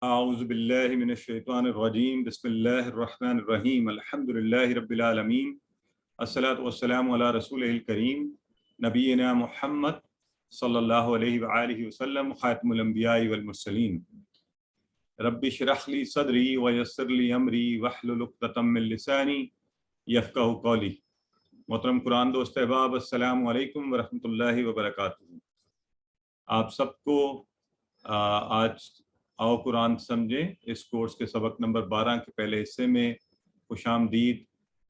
اعوذ باللہ من الشیطان الرجیم بسم اللہ الرحمن الرحیم الحمدللہ رب العالمین الصلاۃ والسلام علی رسولہ الکریم نبینا محمد صلی اللہ علیہ وآلہ وسلم خاتم الانبیاء والمرسلین رب اشرح لی صدری ویسر لی امری واحلل عقدۃ من لسانی یفقہوا قولی۔ محترم قرآن دوست احباب، السلام علیکم ورحمۃ اللہ وبرکاتہ۔ آپ سب کو آج آؤ قرآن سمجھیں اس کورس کے سبق نمبر 12 کے پہلے حصے میں خوش آمدید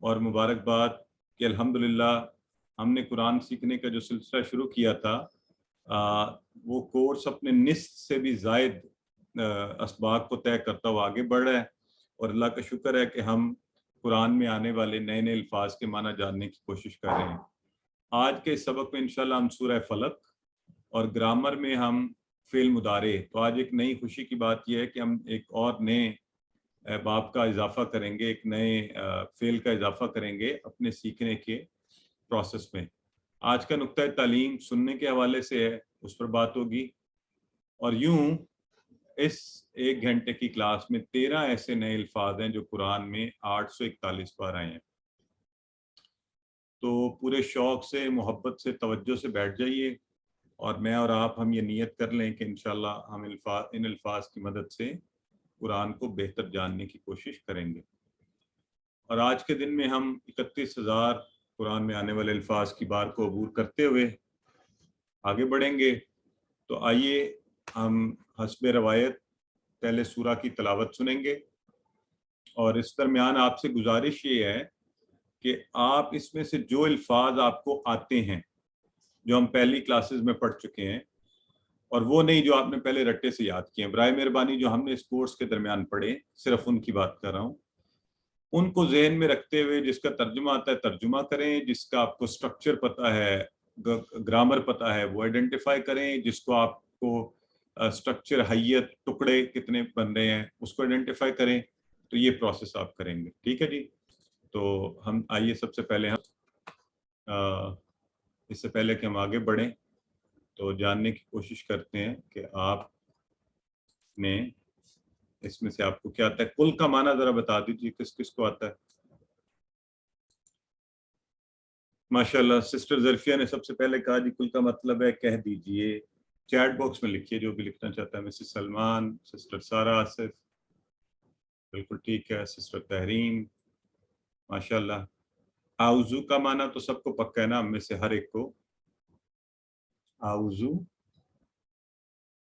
اور مبارکباد کہ الحمدللہ ہم نے قرآن سیکھنے کا جو سلسلہ شروع کیا تھا وہ کورس اپنے نصف سے بھی زائد اسباق کو طے کرتا ہوا آگے بڑھ رہا ہے، اور اللہ کا شکر ہے کہ ہم قرآن میں آنے والے نئے نئے الفاظ کے معنی جاننے کی کوشش کر رہے ہیں۔ آج کے اس سبق میں انشاءاللہ ہم سورہ فلق اور گرامر میں ہم فعل مضارع، تو آج ایک نئی خوشی کی بات یہ ہے کہ ہم ایک اور نئے باب کا اضافہ کریں گے، ایک نئے فعل کا اضافہ کریں گے اپنے سیکھنے کے پروسیس میں۔ آج کا نقطہ تعلیم سننے کے حوالے سے ہے، اس پر بات ہوگی، اور یوں اس 1 گھنٹے کی کلاس میں 13 ایسے نئے الفاظ ہیں جو قرآن میں 841 بار آئے ہیں۔ تو پورے شوق سے، محبت سے، توجہ سے بیٹھ جائیے، اور میں اور آپ ہم یہ نیت کر لیں کہ انشاءاللہ ہم ان الفاظ کی مدد سے قرآن کو بہتر جاننے کی کوشش کریں گے۔ اور آج کے دن میں ہم 31,000 قرآن میں آنے والے الفاظ کی بار کو عبور کرتے ہوئے آگے بڑھیں گے۔ تو آئیے ہم حسب روایت پہلے سورہ کی تلاوت سنیں گے، اور اس درمیان آپ سے گزارش یہ ہے کہ آپ اس میں سے جو الفاظ آپ کو آتے ہیں، جو ہم پہلی کلاسز میں پڑھ چکے ہیں، اور وہ نہیں جو آپ نے پہلے رٹے سے یاد کیے ہیں، برائے مہربانی جو ہم نے اس کورس کے درمیان پڑھے، صرف ان کی بات کر رہا ہوں، ان کو ذہن میں رکھتے ہوئے جس کا ترجمہ آتا ہے ترجمہ کریں، جس کا آپ کو سٹرکچر پتہ ہے، گرامر پتہ ہے، وہ آئیڈینٹیفائی کریں، جس کو آپ کو سٹرکچر، حیت، ٹکڑے کتنے بن رہے ہیں اس کو آئیڈینٹیفائی کریں۔ تو یہ پروسیس آپ کریں گے، ٹھیک ہے جی؟ تو ہم آئیے سب سے پہلے ہم اس سے پہلے کہ ہم آگے بڑھیں تو جاننے کی کوشش کرتے ہیں کہ آپ نے اس میں سے آپ کو کیا آتا ہے۔ کل کا معنی ذرا بتا دیجیے کس کس کو آتا ہے۔ ماشاءاللہ سسٹر ظرفیہ نے سب سے پہلے کہا جی کل کا مطلب ہے، کہہ دیجئے، چیٹ باکس میں لکھیے جو بھی لکھنا چاہتا ہے۔ مسز سلمان، سسٹر سارا آصف، بالکل ٹھیک ہے، سسٹر تحریم، ماشاءاللہ۔ آؤزو کا معنی تو سب کو پکا ہے نا، ہم میں سے ہر ایک کو آؤزو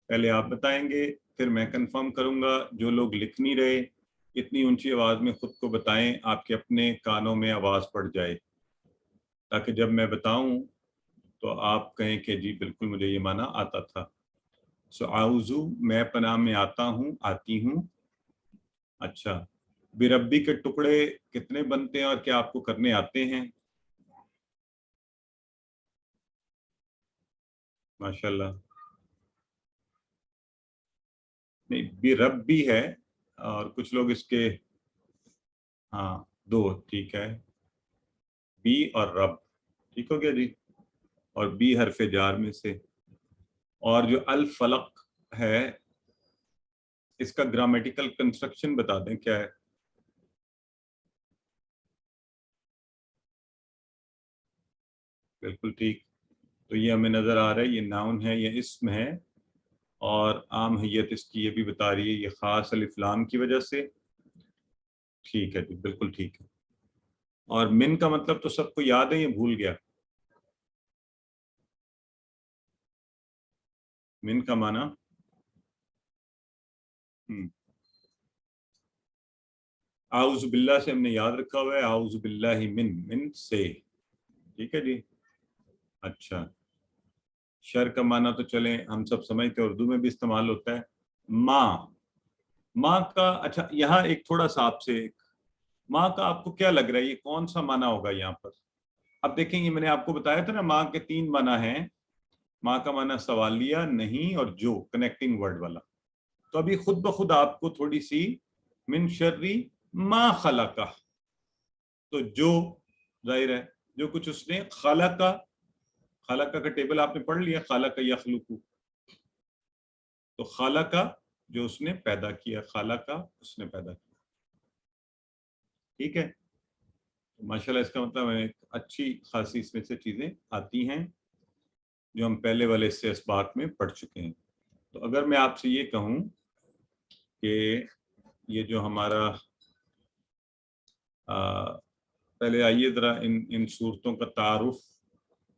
پہلے آپ بتائیں گے، پھر میں کنفرم کروں گا۔ جو لوگ لکھ نہیں رہے اتنی اونچی آواز میں خود کو بتائیں، آپ کے اپنے کانوں میں آواز پڑ جائے، تاکہ جب میں بتاؤں تو آپ کہیں کہ جی بالکل مجھے یہ معنی آتا تھا۔ سو آؤزو میں پناہ میں آتا ہوں، آتی ہوں۔ اچھا، بربی کے ٹکڑے کتنے بنتے ہیں اور کیا آپ کو کرنے آتے ہیں؟ ماشاءاللہ، نہیں برب بھی ہے، اور کچھ لوگ اس کے ہاں 2 ٹھیک ہے، بی اور رب، ٹھیک ہو گیا جی، اور بی حرف جار میں سے۔ اور جو الفلق ہے اس کا گرامیٹیکل کنسٹرکشن بتا دیں کیا ہے؟ بالکل ٹھیک، تو یہ ہمیں نظر آ رہا ہے یہ ناؤن ہے، یہ اسم ہے، اور عام حیت اس کی یہ بھی بتا رہی ہے یہ خاص الف لام کی وجہ سے۔ ٹھیک ہے جی، بالکل ٹھیک ہے۔ اور من کا مطلب تو سب کو یاد ہے، یہ بھول گیا؟ من کا معنی اعوذ باللہ سے ہم نے یاد رکھا ہوا ہے، اعوذ باللہ من سے، ٹھیک ہے جی۔ اچھا، شر کا معنی تو چلیں ہم سب سمجھتے ہیں، اردو میں بھی استعمال ہوتا ہے، ماں۔ ماں کا اچھا یہاں ایک تھوڑا سا آپ سے، ماں کا آپ کو کیا لگ رہا ہے یہ کون سا معنی ہوگا یہاں پر؟ اب دیکھیں یہ میں نے آپ کو بتایا تھا نا، ماں کے 3 معنی ہیں۔ ماں کا معنی سوالیہ، نہیں اور جو، کنیکٹنگ ورڈ والا۔ تو ابھی خود بخود آپ کو تھوڑی سی من شری ما خلقہ، تو جو ظاہر ہے جو کچھ اس نے خلقہ، خلقہ کا ٹیبل آپ نے پڑھ لیا، خلقہ یخلقو، تو خلقہ جو اس نے پیدا کیا، خالہ کا اس نے پیدا کیا. ٹھیک ہے، ماشاءاللہ اس کا مطلب ایک اچھی خاصی اس میں سے چیزیں آتی ہیں جو ہم پہلے والے حصے اسباق میں پڑھ چکے ہیں. تو اگر میں آپ سے یہ کہوں کہ یہ جو ہمارا پہلے آئیے ذرا ان صورتوں کا تعارف.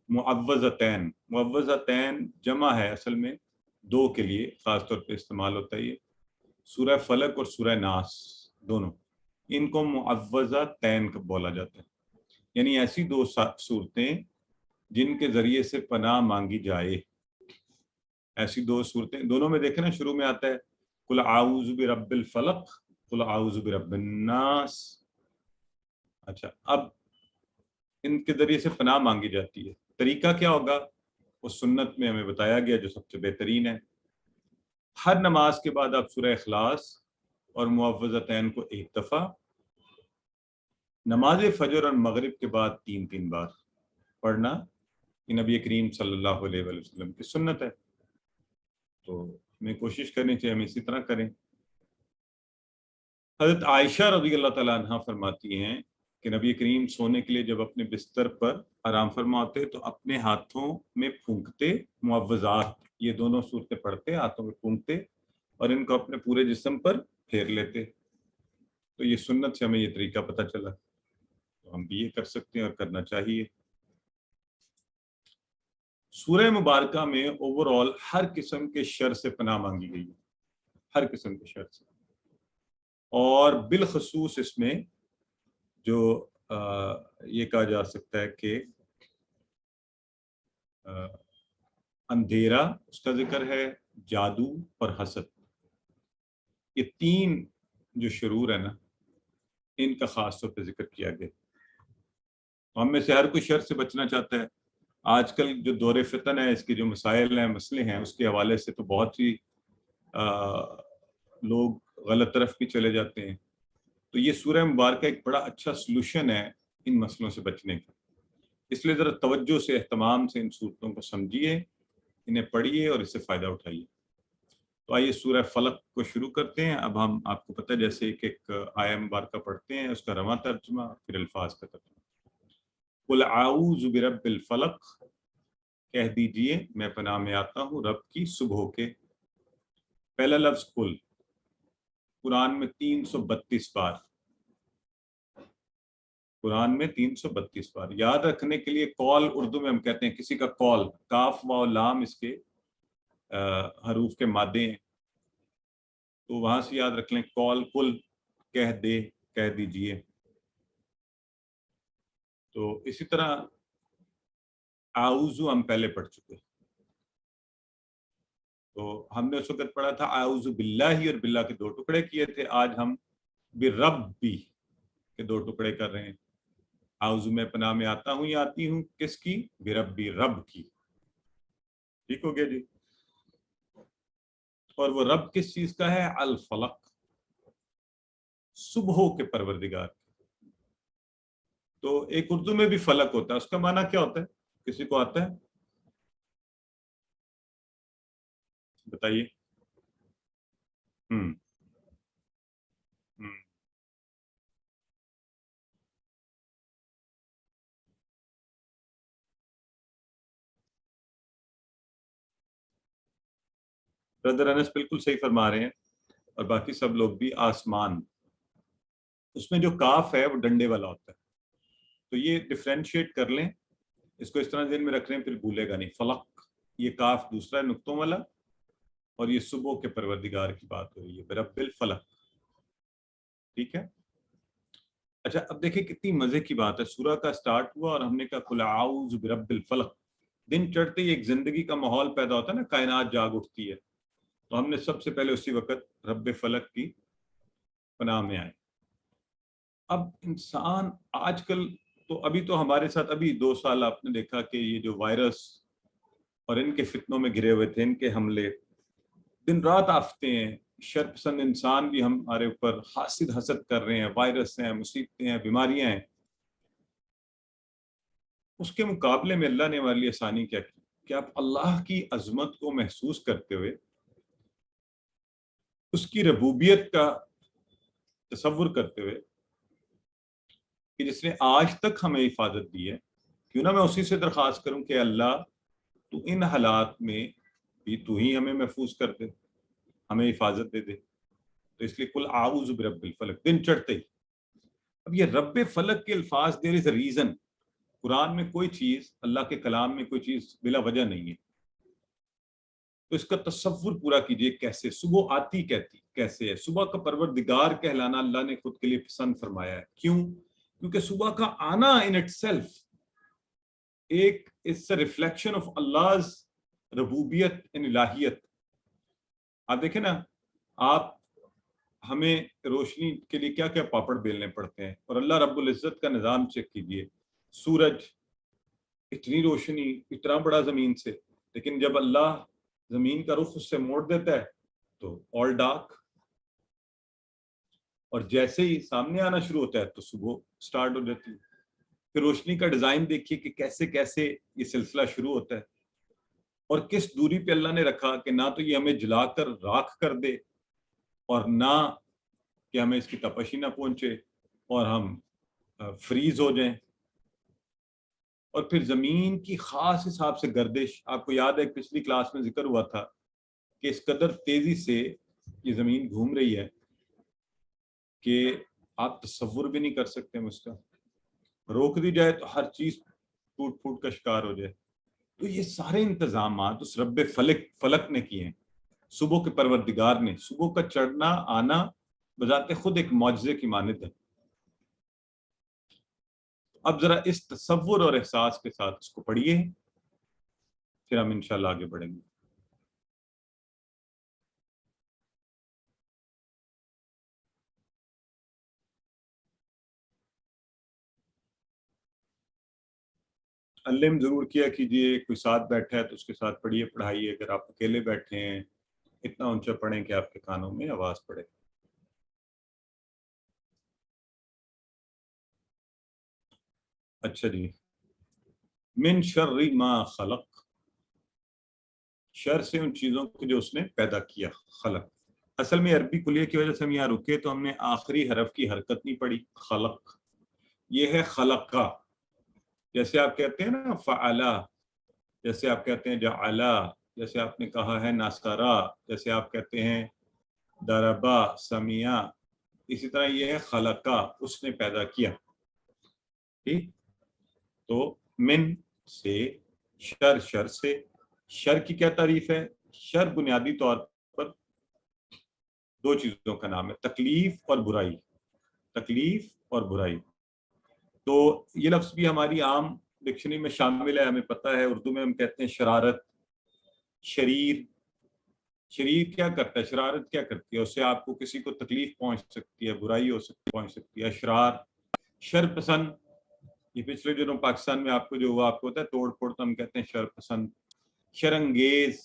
معوذتین، معوذتین جمع ہے اصل میں دو کے لیے خاص طور پہ استعمال ہوتا ہے. یہ سورہ فلق اور سورہ ناس دونوں، ان کو معوذتین بولا جاتا ہے، یعنی ایسی دو صورتیں جن کے ذریعے سے پناہ مانگی جائے. ایسی دو صورتیں، دونوں میں دیکھیں نا شروع میں آتا ہے قل اعوذ برب الفلق قل اعوذ برب الناس. اچھا، اب ان کے ذریعے سے پناہ مانگی جاتی ہے. طریقہ کیا ہوگا وہ سنت میں ہمیں بتایا گیا جو سب سے بہترین ہے. ہر نماز کے بعد آپ سورہ اخلاص اور معوذتین کو ایک دفعہ، نماز فجر اور مغرب کے بعد 3 بار پڑھنا یہ نبی کریم صلی اللہ علیہ وسلم کی سنت ہے. تو ہمیں کوشش کرنی چاہیے ہم اسی طرح کریں. حضرت عائشہ رضی اللہ تعالیٰ عنہ فرماتی ہیں کہ نبی کریم سونے کے لیے جب اپنے بستر پر آرام فرما ہوتے تو اپنے ہاتھوں میں پھونکتے معوذات، یہ دونوں صورتیں پڑھتے، ہاتھوں میں پھونکتے اور ان کو اپنے پورے جسم پر پھیر لیتے. تو یہ سنت سے ہمیں یہ طریقہ پتہ چلا، تو ہم بھی یہ کر سکتے ہیں اور کرنا چاہیے. سورہ مبارکہ میں اوور آل ہر قسم کے شر سے پناہ مانگی گئی ہے، ہر قسم کے شر سے. اور بالخصوص اس میں جو یہ کہا جا سکتا ہے کہ اندھیرا اس کا ذکر ہے، جادو اور حسد، یہ 3 جو شرور ہے نا ان کا خاص طور پہ ذکر کیا گیا. ہم میں سے ہر کوئی شر سے بچنا چاہتا ہے. آج کل جو دور فتن ہے، اس کے جو مسائل ہیں، مسئلے ہیں، اس کے حوالے سے تو بہت ہی لوگ غلط طرف بھی چلے جاتے ہیں. تو یہ سورہ مبارکہ ایک بڑا اچھا سلوشن ہے ان مسئلوں سے بچنے کا. اس لیے ذرا توجہ سے، اہتمام سے ان صورتوں کو سمجھیے، انہیں پڑھیے اور اس سے فائدہ اٹھائیے. تو آئیے سورہ فلق کو شروع کرتے ہیں. اب ہم آپ کو پتہ جیسے ایک آیہ مبارکہ پڑھتے ہیں، اس کا رواں ترجمہ پھر الفاظ کا ترجمہ. قل اعوذ برب الفلق، کہہ دیجئے میں پناہ میں آتا ہوں رب کی صبح کے. پہلا لفظ قل قرآن میں 332 بار، قرآن میں 332 بار. یاد رکھنے کے لیے قول اردو میں ہم کہتے ہیں کسی کا قول، کاف واو لام اس کے حروف کے مادے ہیں، تو وہاں سے یاد رکھ لیں قول، قل کہہ دے، کہہ دیجئے. تو اسی طرح اعوذ ہم پہلے پڑھ چکے، تو ہم نے اس وقت پڑھا تھا اعوذ باللہ اور باللہ کے 2 ٹکڑے کیے تھے. آج ہم بربی کے 2 ٹکڑے کر رہے ہیں. اعوذ میں پناہ میں آتا ہوں یا آتی ہوں، کس کی؟ بربی، رب کی. ٹھیک ہو گیا جی. اور وہ رب کس چیز کا ہے؟ الفلق، صبحوں کے پروردگار. تو ایک اردو میں بھی فلق ہوتا ہے، اس کا معنی کیا ہوتا ہے؟ کسی کو آتا ہے؟ بتائیے. ہم برادر انس بالکل صحیح فرما رہے ہیں، اور باقی سب لوگ بھی. آسمان، اس میں جو کاف ہے وہ ڈنڈے والا ہوتا ہے، تو یہ ڈفرینشیٹ کر لیں، اس کو اس طرح ذہن میں رکھ لیں پھر بھولے گا نہیں. فلق، یہ کاف دوسرا ہے نقطوں والا، اور یہ صبح کے پروردگار کی بات ہو رہی ہے، برب الفلق. ٹھیک ہے. اچھا اب دیکھیں کتنی مزے کی بات ہے. سورہ کا سٹارٹ ہوا اور ہم نے کہا قل اعوذ برب الفلق. دن چڑھتے ہی ایک زندگی کا ماحول پیدا ہوتا ہے نا، کائنات جاگ اٹھتی ہے، تو ہم نے سب سے پہلے اسی وقت رب فلق کی پناہ میں آئے. اب انسان آج کل تو ابھی تو ہمارے ساتھ ابھی 2 سال آپ نے دیکھا کہ یہ جو وائرس اور ان کے فتنوں میں گھرے ہوئے تھے، ان کے حملے، دن رات آفتے ہیں. شر پسند انسان بھی ہمارے اوپر حاسد حسد کر رہے ہیں، وائرس ہیں، مصیبتیں ہیں، بیماریاں ہیں. اس کے مقابلے میں اللہ نے ہمارے لیے آسانی کیا کی کہ آپ اللہ کی عظمت کو محسوس کرتے ہوئے اس کی ربوبیت کا تصور کرتے ہوئے کہ جس نے آج تک ہمیں حفاظت دی ہے، کیوں نہ میں اسی سے درخواست کروں کہ اللہ تو ان حالات میں بھی تو ہی ہمیں محفوظ کر دے، ہمیں حفاظت دے دے۔ تو اس لیے کل اعوذ برب الفلق، دن چڑھتے ہی۔ اب یہ رب فلک کے الفاظ، دیر از اے ریزن۔ قرآن میں کوئی چیز، اللہ کے کلام میں کوئی چیز بلا وجہ نہیں ہے۔ تو اس کا تصور پورا کیجئے، کیسے صبح آتی کہتی کیسے ہے؟ صبح کا پروردگار کہلانا اللہ نے خود کے لیے پسند فرمایا ہے۔ کیوں؟ کیونکہ صبح کا آنا ان اٹ سیلف ایک اس ریفلیکشن آف اللہز ربوبیت ان الہیت۔ آپ دیکھیں نا، آپ ہمیں روشنی کے لیے کیا کیا پاپڑ بیلنے پڑتے ہیں، اور اللہ رب العزت کا نظام چیک کیجئے۔ سورج، اتنی روشنی، اتنا بڑا زمین سے، لیکن جب اللہ زمین کا رخ اس سے موڑ دیتا ہے تو آل ڈارک، اور جیسے ہی سامنے آنا شروع ہوتا ہے تو صبح سٹارٹ ہو جاتی ہے۔ پھر روشنی کا ڈیزائن دیکھیے کہ کیسے کیسے یہ سلسلہ شروع ہوتا ہے، اور کس دوری پہ اللہ نے رکھا کہ نہ تو یہ ہمیں جلا کر راکھ کر دے، اور نہ کہ ہمیں اس کی تپش ہی نہ پہنچے اور ہم فریز ہو جائیں۔ اور پھر زمین کی خاص حساب سے گردش، آپ کو یاد ہے پچھلی کلاس میں ذکر ہوا تھا کہ اس قدر تیزی سے یہ زمین گھوم رہی ہے کہ آپ تصور بھی نہیں کر سکتے اس کا۔ روک دی جائے تو ہر چیز ٹوٹ پھوٹ کا شکار ہو جائے۔ تو یہ سارے انتظامات اس رب فلک نے کیے ہیں، صبح کے پروردگار نے۔ صبح کا چڑھنا آنا بذات خود ایک معجزے کی مانند ہے۔ اب ذرا اس تصور اور احساس کے ساتھ اس کو پڑھیے، پھر ہم انشاءاللہ آگے بڑھیں گے۔ علم ضرور کیا کیجئے، کوئی ساتھ بیٹھا ہے تو اس کے ساتھ پڑھیے پڑھائیے۔ اگر آپ اکیلے بیٹھے ہیں اتنا اونچا پڑھیں کہ آپ کے کانوں میں آواز پڑے۔ اچھا جی، من شر ما خلق، شر سے ان چیزوں کو جو اس نے پیدا کیا، خلق۔ اصل میں عربی کلیہ کی وجہ سے ہم یہاں رکے تو ہم نے آخری حرف کی حرکت نہیں پڑھی، خلق۔ یہ ہے خلقہ، جیسے آپ کہتے ہیں نا فعلا، جیسے آپ کہتے ہیں جعلا، جیسے آپ نے کہا ہے ناصرا، جیسے آپ کہتے ہیں دربا سمیا، اسی طرح یہ ہے خلقہ، اس نے پیدا کیا۔ ٹھیک؟ تو من سے، شر، شر سے۔ شر کی کیا تعریف ہے؟ شر بنیادی طور پر دو چیزوں کا نام ہے، تکلیف اور برائی۔ تکلیف اور برائی، تو یہ لفظ بھی ہماری عام ڈکشنری میں شامل ہے، ہمیں پتہ ہے۔ اردو میں ہم کہتے ہیں شرارت، شریر۔ شریر کیا کرتا ہے؟ شرارت کیا کرتی ہے؟ اس سے آپ کو کسی کو تکلیف پہنچ سکتی ہے، برائی پہنچ سکتی ہے۔ اشرار، شر پسند، یہ پچھلے دنوں پاکستان میں آپ کو جو ہوا، آپ کو ہوتا ہے توڑ پھوڑ، تو ہم کہتے ہیں شر پسند، شر انگیز۔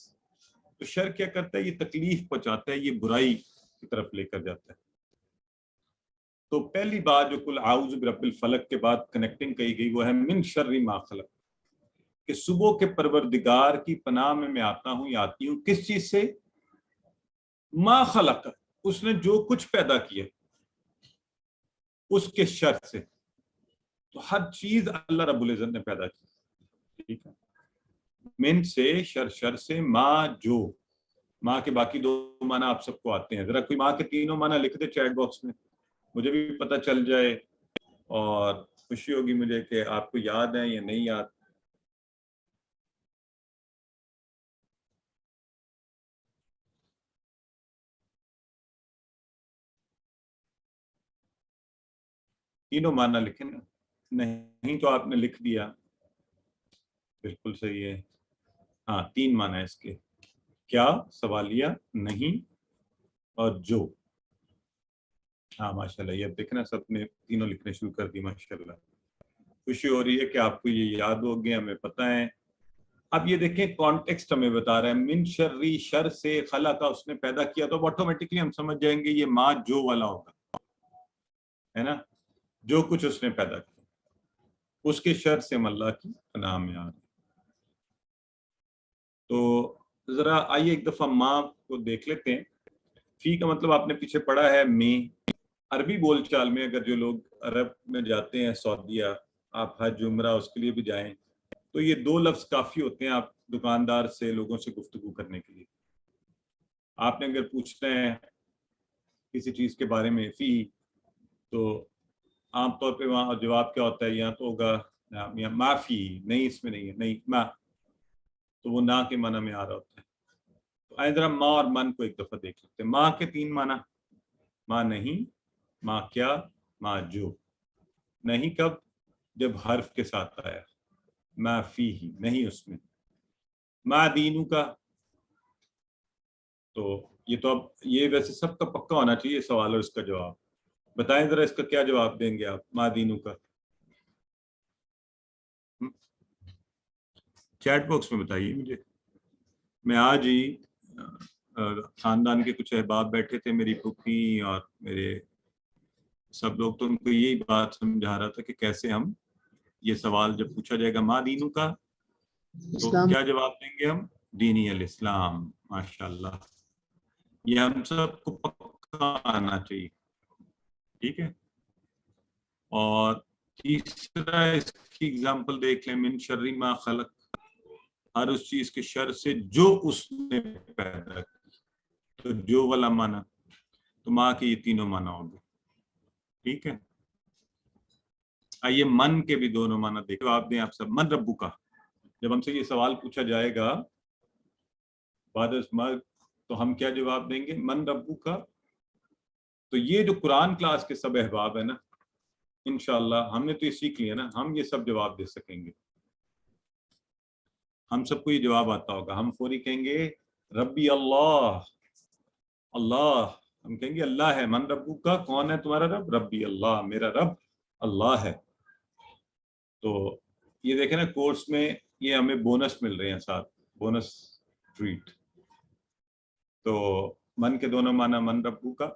تو شر کیا کرتا ہے؟ یہ تکلیف پہنچاتا ہے، یہ برائی کی طرف لے کر جاتا ہے۔ تو پہلی بات جو کل اعوذ برب الفلق کے بعد کنیکٹنگ کہی گئی وہ ہے من شر ما خلق، کہ صبح کے پروردگار کی پناہ میں آتا ہوں یا آتی ہوں، کس چیز سے؟ ما خلق، اس نے جو کچھ پیدا کیا اس کے شر سے۔ تو ہر چیز اللہ رب العزت نے پیدا کی، ٹھیک ہے؟ من سے، شر، شر سے، ما جو۔ ماں کے باقی دو معنی آپ سب کو آتے ہیں، ذرا کوئی ماں کے تینوں معنی لکھ دے چیٹ باکس میں، مجھے بھی پتہ چل جائے، اور خوشی ہوگی مجھے کہ آپ کو یاد ہے یا نہیں یاد۔ تینوں معنی لکھیں نا، نہیں تو آپ نے لکھ دیا، بالکل صحیح ہے۔ ہاں، تین معنی ہے اس کے، کیا، سوالیہ، نہیں، اور جو۔ ہاں ماشاءاللہ، یہ اب دیکھنا سب نے تینوں لکھنے شروع کر دی، ماشاءاللہ۔ خوشی ہو رہی ہے کہ آپ کو یہ یاد ہو گیا، ہمیں پتہ ہے۔ اب یہ دیکھیں کانٹیکسٹ ہمیں بتا رہا ہے، من شری، شر سے، خلق کا، اس نے پیدا کیا، تو آٹومیٹکلی ہم سمجھ جائیں گے یہ ما جو والا ہوگا، ہے نا؟ جو کچھ اس نے پیدا کیا اس کے شر سے ہم اللہ کی پناہ میں آ رہے ہیں۔ تو ذرا آئیے ایک دفعہ ماں کو دیکھ لیتے ہیں، فی کا مطلب آپ نے پیچھے پڑھا ہے میں. عربی بول چال میں اگر جو لوگ عرب میں جاتے ہیں سعودیہ، آپ حج عمرہ اس کے لیے بھی جائیں، تو یہ دو لفظ کافی ہوتے ہیں آپ دکاندار سے لوگوں سے گفتگو کرنے کے لیے. آپ نے اگر پوچھنا ہے کسی چیز کے بارے میں فی، تو عام طور پہ وہاں جواب کیا ہوتا ہے؟ یا تو ہوگا معافی، نہیں اس میں نہیں ہے، نہیں ما، تو وہ نہ کے معنی میں آ رہا ہوتا ہے. تو آئے ذرا ماں اور من کو ایک دفعہ دیکھ لیتے ہیں. ماں کے 3 معنی: ماں نہیں، ماں کیا، ماں جو. نہیں کب؟ جب حرف کے ساتھ آیا، ما فی ہی، نہیں اس میں. ما دینو کا، تو یہ تو اب یہ ویسے سب کا پکا ہونا چاہیے سوال اور اس کا جواب. بتائیں ذرا اس کا کیا جواب دیں گے آپ ما دینو کا؟ چیٹ باکس میں بتائیے مجھے. میں آج ہی خاندان کے کچھ احباب بیٹھے تھے، میری پھوپھی اور میرے سب لوگ، تو ان کو یہی بات سمجھا رہا تھا کہ کیسے ہم یہ سوال جب پوچھا جائے گا ما دینو کا، تو کیا جواب دیں گے ہم؟ دینی الاسلام. ماشاءاللہ، یہ ہم سب کو پکا آنا چاہیے. ٹھیک ہے. اور تیسرا اس کی اگزامپل دیکھ لیں، من شر ما خلق، ہر اس چیز کے شر سے جو اس نے پیدا کی. تو جو والا معنی، تو ماں کے یہ تینوں معنی ہو گئے. ٹھیک ہے. آئیے من کے بھی دونوں معنی دیکھو آپ دیں. آپ سب من ربو کا، جب ہم سے یہ سوال پوچھا جائے گا بعد از مرگ، تو ہم کیا جواب دیں گے؟ من ربو کا. تو یہ جو قرآن کلاس کے سب احباب ہیں نا، انشاءاللہ ہم نے تو یہ سیکھ لیا نا، ہم یہ سب جواب دے سکیں گے. ہم سب کو یہ جواب آتا ہوگا. ہم فوری کہیں گے ربی اللہ، اللہ. ہم کہیں گے اللہ ہے. من ربو کا، کون ہے تمہارا رب؟ ربی اللہ، میرا رب اللہ ہے. تو یہ دیکھیں نا کورس میں یہ ہمیں بونس مل رہے ہیں، ساتھ بونس ٹریٹ. تو من کے دونوں معنی: من ربو کا،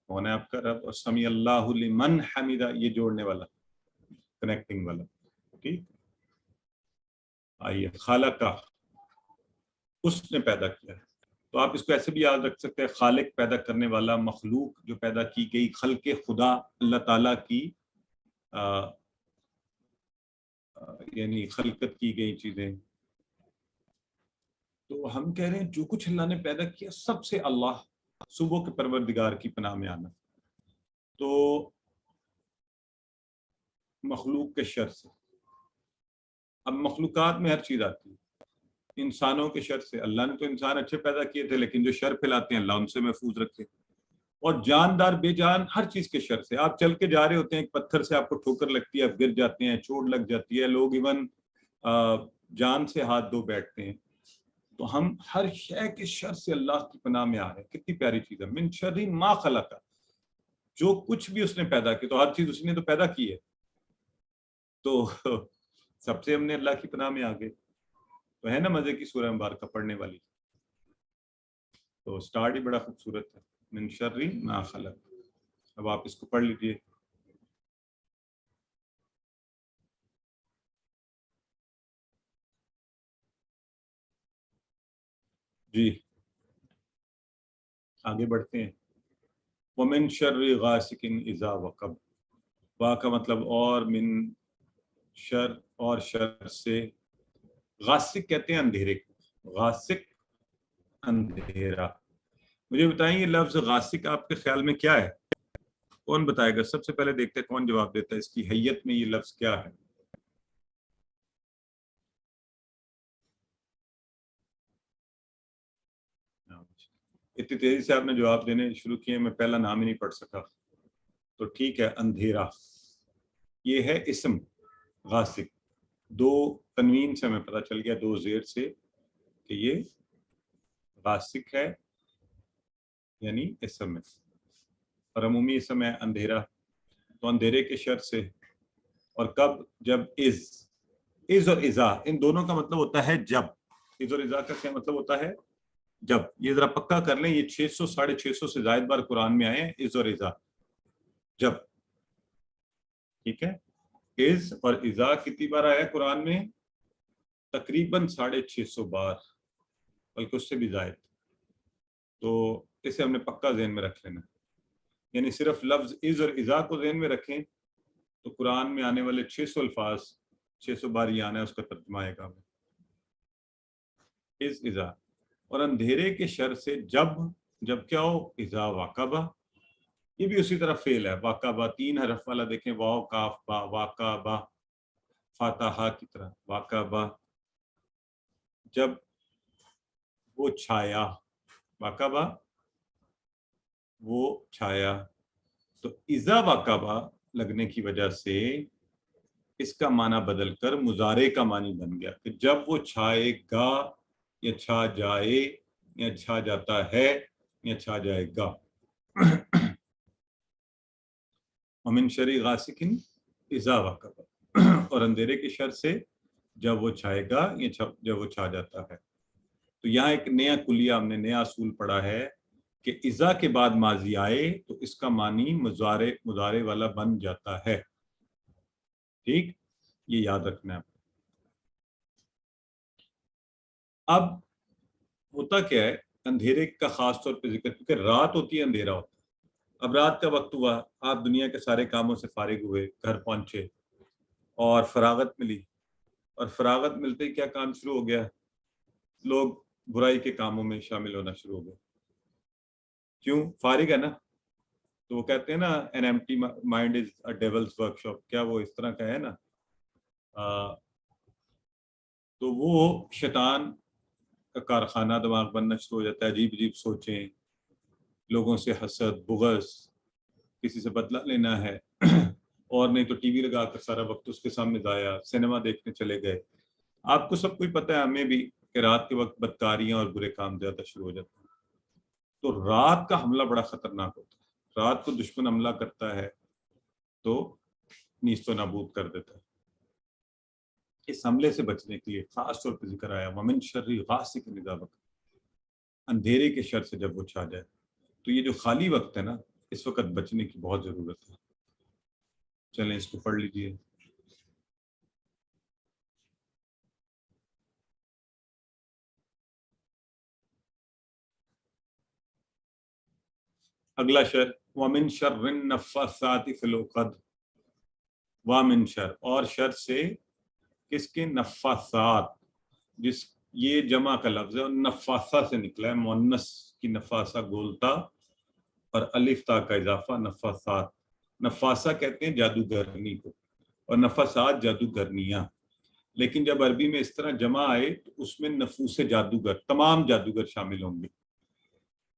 کون ہے آپ کا رب، اور سمیع اللہ لمن حمیدہ، یہ جوڑنے والا، کنیکٹنگ والا. ٹھیک. آئیے خالقہ، اس نے پیدا کیا. تو آپ اس کو ایسے بھی یاد رکھ سکتے ہیں، خالق پیدا کرنے والا، مخلوق جو پیدا کی گئی، خلق خدا اللہ تعالیٰ کی یعنی خلقت کی گئی چیزیں. تو ہم کہہ رہے ہیں جو کچھ اللہ نے پیدا کیا سب سے اللہ، صبح کے پروردگار کی پناہ میں آنا. تو مخلوق کے شر سے، اب مخلوقات میں ہر چیز آتی ہے. انسانوں کے شر سے، اللہ نے تو انسان اچھے پیدا کیے تھے، لیکن جو شر پھیلاتے ہیں اللہ ان سے محفوظ رکھے. اور جاندار بے جان ہر چیز کے شر سے. آپ چل کے جا رہے ہوتے ہیں، ایک پتھر سے آپ کو ٹھوکر لگتی ہے، آپ گر جاتے ہیں، چوٹ لگ جاتی ہے، لوگ ایون جان سے ہاتھ دھو بیٹھتے ہیں. تو ہم ہر شے کے شر سے اللہ کی پناہ میں آ رہے ہیں. کتنی پیاری چیز ہے. من شر ما خلق، جو کچھ بھی اس نے پیدا کیا، تو ہر چیز اس نے تو پیدا کی ہے، تو سب سے ہم نے اللہ کی پناہ میں آ گئے. تو ہے نا مزے کی سورہ مبارکہ پڑھنے والی. تو سٹارٹ ہی بڑا خوبصورت ہے، من شر ما خلق. اب آپ اس کو پڑھ لیجئے. جی آگے بڑھتے ہیں. ومن شر غاسق اذا وقب، وا کا مطلب اور، من شر اور شر سے. غاسق کہتے ہیں اندھیرے کو، غاسق اندھیرا. مجھے بتائیں یہ لفظ غاسق آپ کے خیال میں کیا ہے؟ کون بتائے گا؟ سب سے پہلے دیکھتے ہیں کون جواب دیتا ہے. اس کی حیت میں یہ لفظ کیا ہے؟ اتنی تیزی سے آپ نے جواب دینے شروع کیے، میں پہلا نام ہی نہیں پڑھ سکا. تو ٹھیک ہے، اندھیرا یہ ہے اسم غاسق. 2 تنوین سے ہمیں پتہ چل گیا، 2 زیر سے، کہ یہ غاسق ہے، یعنی اسم ہے، اور عمومی اسم ہے اندھیرا. تو اندھیرے کے شر سے. اور کب؟ جب از اور ازا، ان دونوں کا مطلب ہوتا ہے جب. از اور ازا کا کیا مطلب ہوتا ہے؟ جب. یہ ذرا پکا کر لیں، یہ 600 650 سے زائد بار قرآن میں آئے ہیں از اور ازا، جب. ٹھیک ہے. از اور ازا کتنی بار آیا ہے قرآن میں؟ تقریباً 650 بار، بلکہ اس سے بھی زائد. تو اسے ہم نے پکا ذہن میں رکھ لینا. یعنی صرف لفظ از اور اذا کو ذہن میں رکھیں تو قرآن میں آنے والے 600 الفاظ 600 بار یہ آنا ہے، اس کا ترجمہ آئے گا از اذا. اور اندھیرے کے شر سے جب کیا ہو، اذا واقعہ، یہ بھی اسی طرح فعل ہے. واقعہ 3 حرف والا دیکھیں، واو کاف با، واقعہ فاتحہ کی طرح واقعہ. جب وہ چھایا، واقعہ وہ چھایا. تو اذا واقعہ لگنے کی وجہ سے اس کا معنی بدل کر مضارع کا معنی بن گیا کہ جب وہ چھائے گا یا چھا جائے یا چھا جاتا ہے یا چھا جائے گا. ومن شر غاسق اذا وقب، اور اندھیرے کے شر سے جب وہ چھائے گا یا جب وہ چھا جاتا ہے. تو یہاں ایک نیا کلیہ ہم نے نیا اصول پڑھا ہے کہ اذا کے بعد ماضی آئے تو اس کا معنی مضارع والا بن جاتا ہے. ٹھیک، یہ یاد رکھنا ہے. اب ہوتا کیا ہے، اندھیرے کا خاص طور پہ ذکر، کیونکہ رات ہوتی ہے اندھیرا ہوتا ہے. اب رات کا وقت ہوا، آپ دنیا کے سارے کاموں سے فارغ ہوئے، گھر پہنچے اور فراغت ملی، اور فراغت ملتے ہی کیا کام شروع ہو گیا، لوگ برائی کے کاموں میں شامل ہونا شروع ہو گئے. کیوں؟ فارغ ہے نا. تو وہ کہتے ہیں نا an empty mind is a devil's workshop، کیا وہ اس طرح کا ہے نا. تو وہ شیطان کا کارخانہ دماغ بننا شروع ہو جاتا ہے. عجیب عجیب سوچیں، لوگوں سے حسد، بغض، کسی سے بدلہ لینا ہے، اور نہیں تو ٹی وی لگا کر سارا وقت اس کے سامنے ضائع، سینما دیکھنے چلے گئے. آپ کو سب کوئی پتہ ہے، ہمیں بھی، کہ رات کے وقت بدکاریاں اور برے کام زیادہ شروع ہو جاتے ہیں. تو رات کا حملہ بڑا خطرناک ہوتا ہے. رات کو دشمن حملہ کرتا ہے تو نیست و نابود کر دیتا ہے. اس حملے سے بچنے کے لیے خاص طور پہ ذکر آیا ومن شر غاسق اذا وقب، اندھیرے کے شر سے جب وہ چھا جائے. تو یہ جو خالی وقت ہے نا، اس وقت بچنے کی بہت ضرورت ہے. چلیں اس کو پڑھ لیجئے. اگلا شر، ومن شر النفاثات فی العقد، ومن شر، اور شر سے کس کے، نفاثات، جس، یہ جمع کا لفظ ہے، نفاثہ سے نکلا ہے، مؤنث کی نفاثہ گولتا اور الف تا کا اضافہ نفاثات. نفاثہ کہتے ہیں جادوگرنی کو، اور نفاثات جادوگرنیاں. لیکن جب عربی میں اس طرح جمع آئے تو اس میں نفوس جادوگر، تمام جادوگر شامل ہوں گے.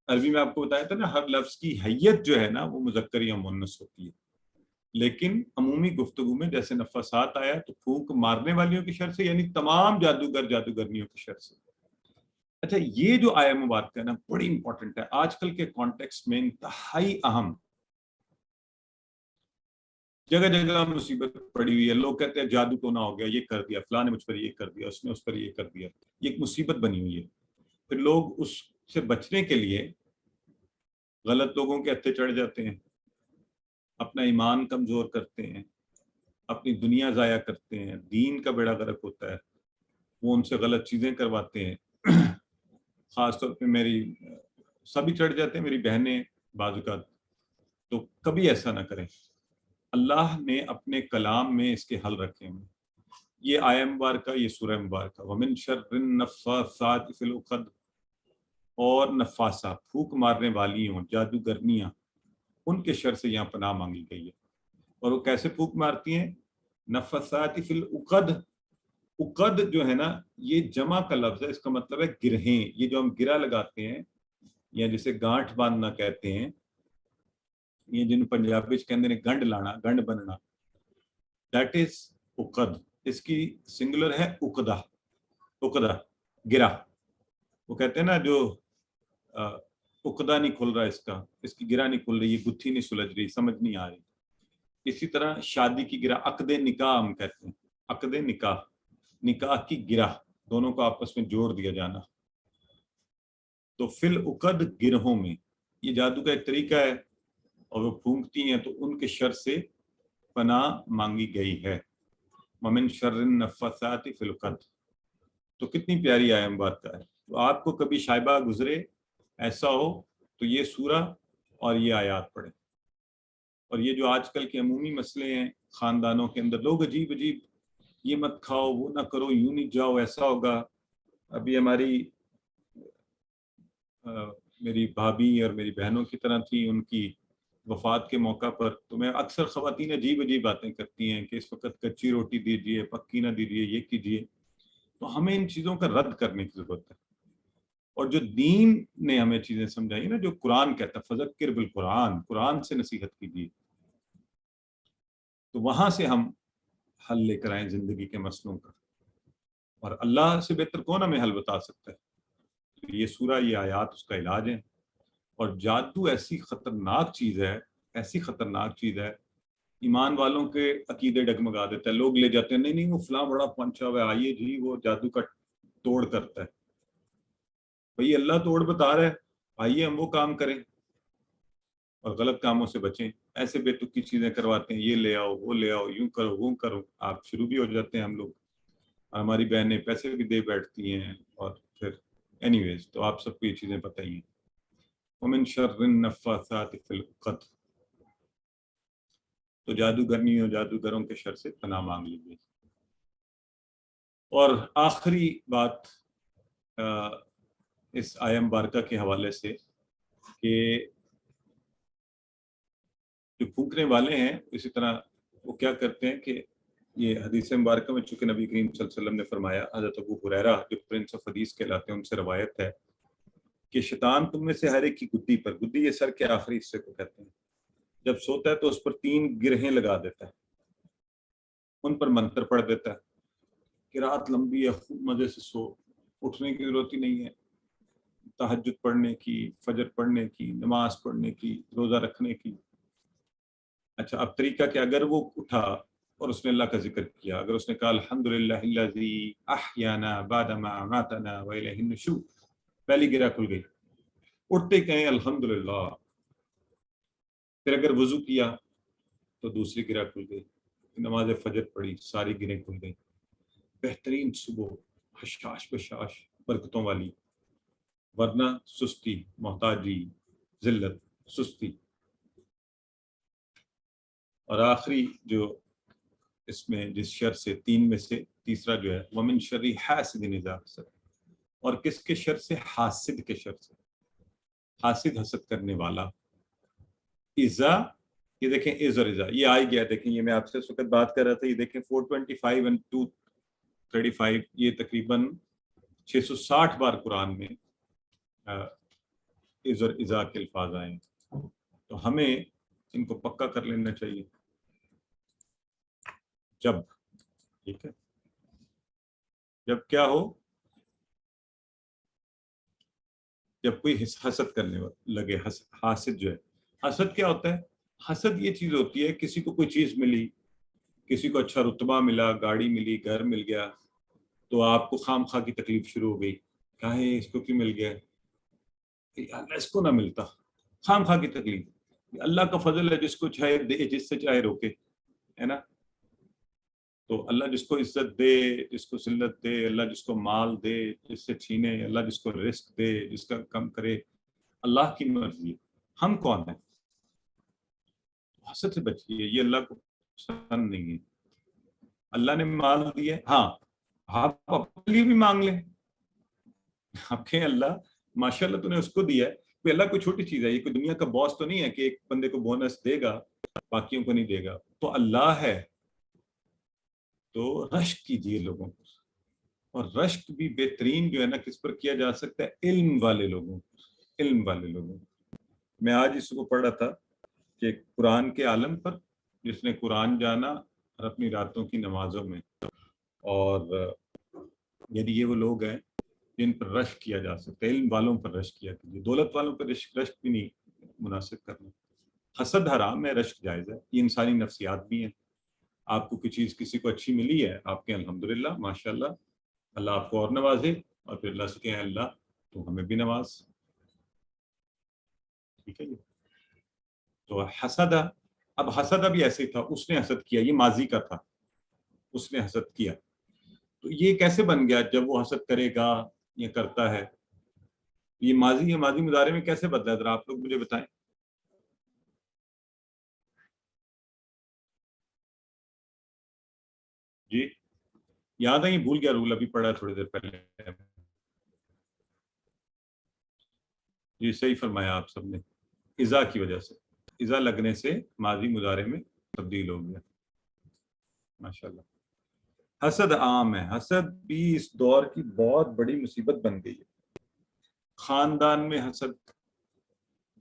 عربی میں آپ کو بتایا تھا نا، ہر لفظ کی حیت جو ہے نا وہ مذکر یا مؤنث ہوتی ہے. لیکن عمومی گفتگو میں جیسے نفاثات آیا تو پھونک مارنے والیوں کی شر سے، یعنی تمام جادوگر جادوگرنیوں کی شر سے. اچھا، یہ جو آیا مبارکہ ہے نا، بڑی امپورٹنٹ ہے آج کل کے کانٹیکسٹ میں، انتہائی اہم. جگہ جگہ مصیبت پڑی ہوئی ہے. لوگ کہتے ہیں جادو ٹونا ہو گیا، یہ کر دیا فلاں نے، مجھ پر یہ کر دیا، اس نے اس پر یہ کر دیا. یہ ایک مصیبت بنی ہوئی ہے. پھر لوگ اس سے بچنے کے لیے غلط لوگوں کے ہتھے چڑھ جاتے ہیں، اپنا ایمان کمزور کرتے ہیں، اپنی دنیا ضائع کرتے ہیں، دین کا بیڑا غرق ہوتا ہے. وہ ان سے غلط چیزیں کرواتے ہیں. خاص طور پہ میری سبھی چڑھ جاتے ہیں، میری بہنیں بعض اوقات. تو کبھی ایسا نہ کریں. اللہ نے اپنے کلام میں اس کے حل رکھے ہیں. یہ آیہ مبارکہ، یہ سورہ مبارکہ، ومن شر النفاثات فی العقد، اور نفاسہ، پھونک مارنے والی ہوں، جادوگرنیاں، ان کے شر سے یہاں پناہ مانگی گئی ہے. اور وہ کیسے پھونک مارتی ہیں؟ نفاسات فی العقد. عقد جو ہے نا، یہ جمع کا لفظ ہے، اس کا مطلب ہے گرہیں. یہ جو ہم گرہ لگاتے ہیں یا جسے گانٹھ باندھنا کہتے ہیں، یہ جن پنجابی کہتے ہیں گنڈ لانا، گنڈ بننا، دیٹ از عقد. اس کی سنگولر ہے عقدہ. عقدہ گرہ. وہ کہتے ہیں نا جو عقدہ نہیں کھل رہا، اس کی گرہ نہیں کھل رہی، یہ گتھی نہیں سلجھ رہی، سمجھ نہیں آ رہی. اسی طرح شادی کی گرہ، عقد نکاح ہم کہتے ہیں. عقد نکاح، نکاح کی گرہ، دونوں کو آپس میں جوڑ دیا جانا. تو فی العقد، گرہوں میں. یہ جادو کا ایک طریقہ ہے، اور وہ پھونکتی ہیں تو ان کے شر سے پناہ مانگی گئی ہے. ومن شر النفاثات فی العقد. تو کتنی پیاری آیت بات کا ہے. تو آپ کو کبھی شائبہ گزرے، ایسا ہو تو یہ سورہ اور یہ آیات پڑھیں. اور یہ جو آج کل کے عمومی مسئلے ہیں خاندانوں کے اندر، لوگ عجیب عجیب، یہ مت کھاؤ، وہ نہ کرو، یوں نہیں جاؤ، ایسا ہوگا. ابھی ہماری میری بھابھی اور میری بہنوں کی طرح تھی، ان کی وفات کے موقع پر تو میں اکثر خواتین عجیب عجیب باتیں کرتی ہیں کہ اس وقت کچی روٹی دیجیے، پکی نہ دیجیے، یہ کیجیے. تو ہمیں ان چیزوں کا رد کرنے کی ضرورت ہے. اور جو دین نے ہمیں چیزیں سمجھائی نا، جو قرآن کہتا ہے فذکر بالقرآن، قرآن سے نصیحت کیجیے، تو وہاں سے ہم حل لے کر آئیں زندگی کے مسئلوں کا. اور اللہ سے بہتر کون ہمیں حل بتا سکتا ہے؟ یہ سورہ، یہ آیات اس کا علاج ہے. اور جادو ایسی خطرناک چیز ہے، ایسی خطرناک چیز ہے، ایمان والوں کے عقیدے ڈگمگا دیتا ہے. لوگ لے جاتے ہیں، نہیں نہیں وہ فلاں بڑا پنچا ہوا ہے، آئیے جی وہ جادو کا توڑ کرتا ہے. بھئی اللہ توڑ بتا رہا ہے، آئیے ہم وہ کام کریں اور غلط کاموں سے بچیں. ایسے بے تکی چیزیں کرواتے ہیں، یہ لے آؤ، وہ لے آؤ، یوں کرو، وہ کرو. آپ شروع بھی ہو جاتے ہیں ہم لوگ، ہماری بہنیں پیسے بھی دے بیٹھتی ہیں. اور پھر اینی ویز تو آپ سب کو یہ چیزیں پتہ ہی ہیں. ومن شر النفاثات فی العقد، تو جادوگرنی اور جادوگروں کے شر سے پناہ مانگ لیجیے. اور آخری بات اس آیہ مبارکہ کے حوالے سے کہ جو پھونکنے والے ہیں اسی طرح وہ کیا کرتے ہیں کہ یہ حدیث مبارکہ میں چونکہ نبی کریم صلی اللہ علیہ وسلم نے فرمایا، حضرت ابو ہریرہ جو پرنس آف حدیث کہلاتے ہیں ان سے روایت ہے کہ شیطان تم میں سے ہر ایک کی گدی پر، گدی یہ سر کے آخری حصے کو کہتے ہیں، جب سوتا ہے تو اس پر 3 گرہیں لگا دیتا ہے، ان پر منتر پڑھ دیتا ہے کہ رات لمبی ہے، خوب مزے سے سو، اٹھنے کی ضرورت ہی نہیں ہے، تہجد پڑھنے کی، فجر پڑھنے کی، نماز پڑھنے کی، روزہ رکھنے کی. اچھا اب طریقہ کہ اگر وہ اٹھا اور اس نے اللہ کا ذکر کیا، اگر اس نے کہا الحمدللہ الذی احیانا بعد ما اماتنا والیہ النشور، پہلی گرہ کھل گئی. اٹھتے کہیں الحمدللہ. پھر اگر وضو کیا تو دوسری گرہ کھل گئی، نماز فجر پڑھی، ساری گرہیں کھل گئی. بہترین صبح، حشاش بشاش، برکتوں والی، ورنہ سستی، محتاجی، ذلت، سستی. اور آخری جو اس میں جس شر سے 3 میں سے تیسرا جو ہے ومن شر حاسد اذا حسد، اور کس کے شر سے؟ حاسد کے شر سے. حاسد حسد کرنے والا. اذا، یہ دیکھیں از اور اذا یہ آئی گیا، دیکھیں یہ میں آپ سے اس وقت بات کر رہا تھا، یہ دیکھیں 425 and 235 یہ تقریباً 660 بار قرآن میں از اور اذا کے الفاظ آئے ہیں. تو ہمیں ان کو پکا کر لینا چاہیے. جب، ٹھیک ہے، جب کیا ہو، جب کوئی حسد کرنے لگے. حاسد جو ہے، حسد کیا ہوتا ہے؟ حسد یہ چیز ہوتی ہے کسی کو کوئی چیز ملی، کسی کو اچھا رتبہ ملا، گاڑی ملی، گھر مل گیا، تو آپ کو خام خواہ کی تکلیف شروع ہو گئی. کہا ہے اس کو کیوں مل گیا، اللہ اس کو نہ ملتا، خام خواہ کی تکلیف. اللہ کا فضل ہے، جس کو چاہے دے، جس سے چاہے روکے، ہے نا. تو اللہ جس کو عزت دے، جس کو ذلت دے، اللہ جس کو مال دے، جس سے چھینے، اللہ جس کو رزق دے، جس کا کم کرے، اللہ کی مرضی ہے. ہم کون ہیں؟ حسد سے بچیے، یہ اللہ کو پسند نہیں ہے. اللہ نے مال دیا، ہاں آپ اپنے لیے بھی مانگ لیں. آپ کہیں اللہ ماشاء اللہ تو نے اس کو دیا ہے. کوئی اللہ کوئی چھوٹی چیز ہے، یہ کوئی دنیا کا باس تو نہیں ہے کہ ایک بندے کو بونس دے گا باقیوں کو نہیں دے گا. تو اللہ ہے. تو رشک کیجیے لوگوں پر. اور رشک بھی بہترین جو ہے نا کس پر کیا جا سکتا ہے؟ علم والے لوگوں پر. علم والے لوگوں پر. میں آج اس کو پڑھ رہا تھا کہ قرآن کے عالم پر جس نے قرآن جانا اور اپنی راتوں کی نمازوں میں، اور یعنی یہ وہ لوگ ہیں جن پر رشک کیا جا سکتا ہے. علم والوں پر رشک کیا کیجیے، دولت والوں پر رشک بھی نہیں مناسب کرنا. حسد حرام ہے، رشک جائز ہے. یہ انسانی نفسیات بھی ہیں. آپ کو کوئی چیز کسی کو اچھی ملی ہے، آپ کے الحمدللہ ماشاءاللہ، اللہ آپ کو اور نوازے، اور پھر اللہ سے کہیں اللہ تو ہمیں بھی نواز. ٹھیک ہے جی. تو حسد، اب حسد بھی ایسے تھا، اس نے حسد کیا، یہ ماضی کا تھا، اس نے حسد کیا. تو یہ کیسے بن گیا؟ جب وہ حسد کرے گا یا کرتا ہے یہ ماضی ہے، ماضی مضارع میں کیسے بدلا ہے ذرا آپ لوگ مجھے بتائیں. جی یاد ہے، یہ بھول گیا رول، ابھی پڑھا تھوڑی دیر پہلے. جی صحیح فرمایا آپ سب نے، اذا کی وجہ سے، اذا لگنے سے ماضی مضارع میں تبدیل ہو گیا. ماشاءاللہ. حسد عام ہے، حسد بھی اس دور کی بہت بڑی مصیبت بن گئی ہے. خاندان میں حسد،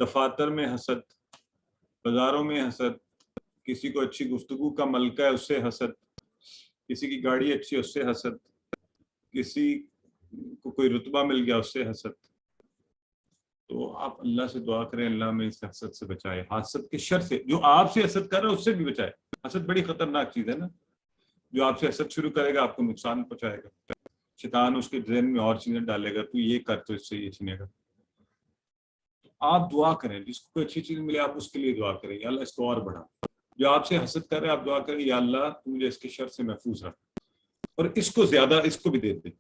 دفاتر میں حسد، بازاروں میں حسد، کسی کو اچھی گفتگو کا ملکہ ہے اس سے حسد، کسی کی گاڑی اچھی ہے اس سے حسد، کسی کو کوئی رتبہ مل گیا اس سے حسد. تو آپ اللہ سے دعا کریں اللہ میں اس حسد سے بچائے، حسد کے شر سے. جو آپ سے حسد کر رہا ہے اس سے بھی بچائے. حسد بڑی خطرناک چیز ہے نا، جو آپ سے حسد شروع کرے گا آپ کو نقصان پہنچائے گا. شیطان اس کے ذہن میں اور چیزیں ڈالے گا، تو یہ کر تو اس سے یہ چھینے گا. آپ دعا کریں، جس کو کوئی اچھی چیز ملے آپ اس کے لیے دعا کریں، یا اللہ اس کو اور بڑھا. جو آپ سے حسد کر رہے ہیں آپ دعا کریں یا اللہ تو مجھے اس کے شر سے محفوظ رکھ، اور اس کو زیادہ اس کو بھی دے دے.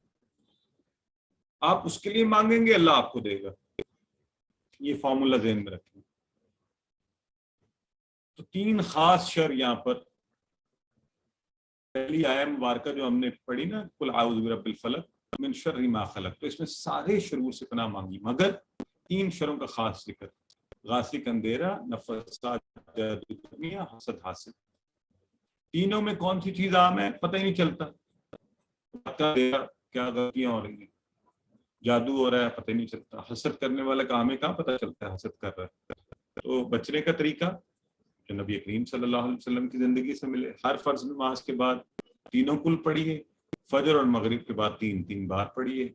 آپ اس کے لیے مانگیں گے اللہ آپ کو دے گا. یہ فارمولا ذہن میں رکھیں. تو 3 خاص شر یہاں پر. پہلی آیت مبارکہ جو ہم نے پڑھی نا، قل اعوذ برب الفلق من شر ما خلق، تو اس میں سارے شرور سے پناہ مانگی، مگر 3 شروں کا خاص ذکر. غاسق اندھیرا، نفسات جادو ٹونا، حسد حاسد. تینوں میں کون سی چیز عام ہے پتہ ہی نہیں چلتا. کیا غلطیاں ہو رہی ہیں، جادو ہو رہا ہے پتہ ہی نہیں چلتا. حسد کرنے والا کا ہمیں کہاں پتہ چلتا ہے حسد کر رہا ہے. تو بچنے کا طریقہ جو نبی کریم صلی اللہ علیہ وسلم کی زندگی سے ملے، ہر فرض نماز کے بعد تینوں کل پڑھیے، فجر اور مغرب کے بعد 3 بار پڑھیے.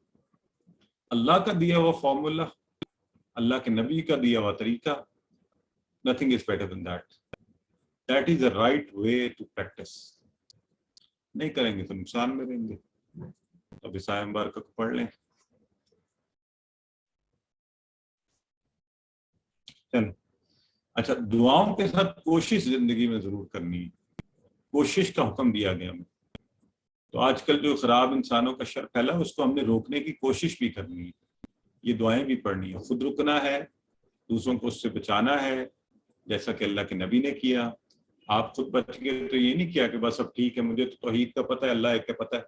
اللہ کا دیا ہوا فارمولا، اللہ کے نبی کا دیا ہوا طریقہ، nothing is better than that. That is the right way to practice. نہیں کریں گے تو نقصان میں رہیں گے. اب اس آیت مبارکہ کو پڑھ لیں. چلو اچھا، دعاؤں کے ساتھ کوشش زندگی میں ضرور کرنی ہے. کوشش کا حکم دیا گیا ہمیں. تو آج کل جو خراب انسانوں کا شر پھیلا اس کو ہم نے روکنے کی کوشش بھی کرنی ہے. یہ دعائیں بھی پڑھنی ہے. خود رکنا ہے، دوسروں کو اس سے بچانا ہے جیسا کہ اللہ کے نبی نے کیا. آپ خود بچ گئے تو یہ نہیں کیا کہ بس اب ٹھیک ہے مجھے تو توحید کا پتہ ہے اللہ ایک کا پتہ ہے.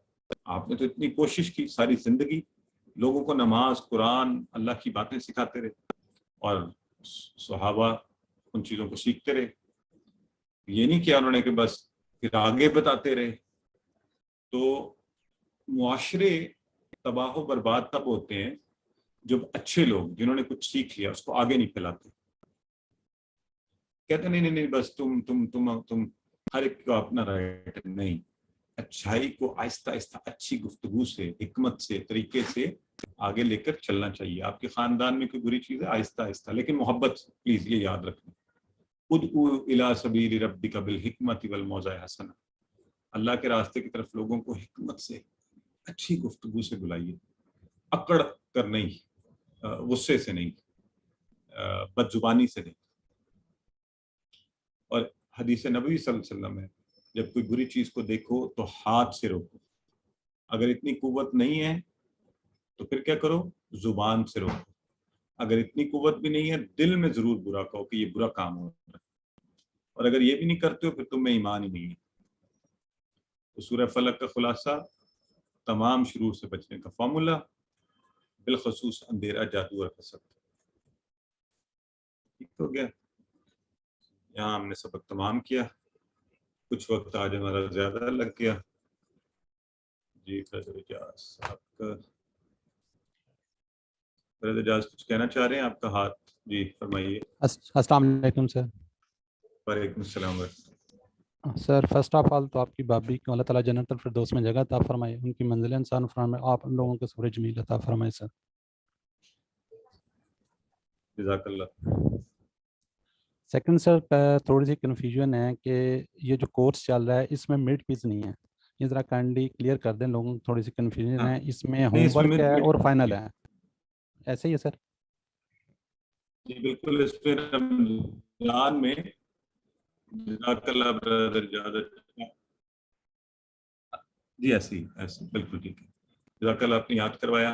آپ نے تو اتنی کوشش کی، ساری زندگی لوگوں کو نماز، قرآن، اللہ کی باتیں سکھاتے رہے، اور صحابہ ان چیزوں کو سیکھتے رہے. یہ نہیں کیا انہوں نے کہ بس پھر آگے بتاتے رہے. تو معاشرے تباہ و برباد تب ہوتے ہیں جب اچھے لوگ جنہوں نے کچھ سیکھ لیا اس کو آگے نہیں پھیلاتے. کہتے نہیں بس تم ہر ایک کو اپنا رائٹ. نہیں، اچھائی کو آہستہ آہستہ اچھی گفتگو سے، حکمت سے، طریقے سے آگے لے کر چلنا چاہیے. آپ کے خاندان میں کوئی بری چیز ہے آہستہ آہستہ لیکن محبت سے. پلیز یہ یاد رکھیں، ادعو الی سبیل ربک بالحکمۃ والموعظۃ الحسنہ. اللہ کے راستے کی طرف لوگوں کو حکمت سے، اچھی گفتگو سے بلائیے، اکڑ کر نہیں، غصے سے نہیں، بد زبانی سے نہیں. اور حدیث نبوی صلی اللہ علیہ وسلم ہے جب کوئی بری چیز کو دیکھو تو ہاتھ سے روکو. اگر اتنی قوت نہیں ہے تو پھر کیا کرو، زبان سے روکو. اگر اتنی قوت بھی نہیں ہے دل میں ضرور برا کہو کہ یہ برا کام ہو رہا ہے. اور اگر یہ بھی نہیں کرتے ہو پھر تم میں ایمان ہی نہیں ہے. تو سورہ فلق کا خلاصہ، تمام شرور سے بچنے کا فارمولا، بالخصوص اندھیرا، جادو اور حسد. ٹھیک ہو گیا. یہاں ہم نے سبق تمام کیا. کچھ وقت آج ہمارا زیادہ لگ گیا. جی فیض اجاز آپ کا، فیض اجاز کچھ کہنا چاہ رہے ہیں؟ آپ کا ہاتھ، جی فرمائیے. السلام علیکم سر. وعلیکم السلام. سر فرسٹ آف آل تو آپ کی بابی کو اللہ تعالیٰ جنت الفردوس میں جگہ عطا فرمائے، ان کی منزل انسان فرمائے، آپ ان لوگوں کو صبر جمیل عطا فرمائے. سر جزاک اللہ. سیکنڈ سر، تھوڑی سی کنفیوژن ہے کہ یہ جو کورس چل رہا ہے اس میں مڈ کوئز نہیں ہے. یہ ذرا کائنڈلی کلیئر کر دیں، لوگوں کو تھوڑی سی کنفیوژن ہے. اس میں نہیں، ہوم اس میں ورک ہے اور فائنل ہے، ایسے ہی ہے سر؟ جی بالکل. اس پہ رمضان میں جزاک اللہ برادر جادر، جی ایسے بالکل ٹھیک ہے. جزاک اللہ، آپ نے یاد کروایا.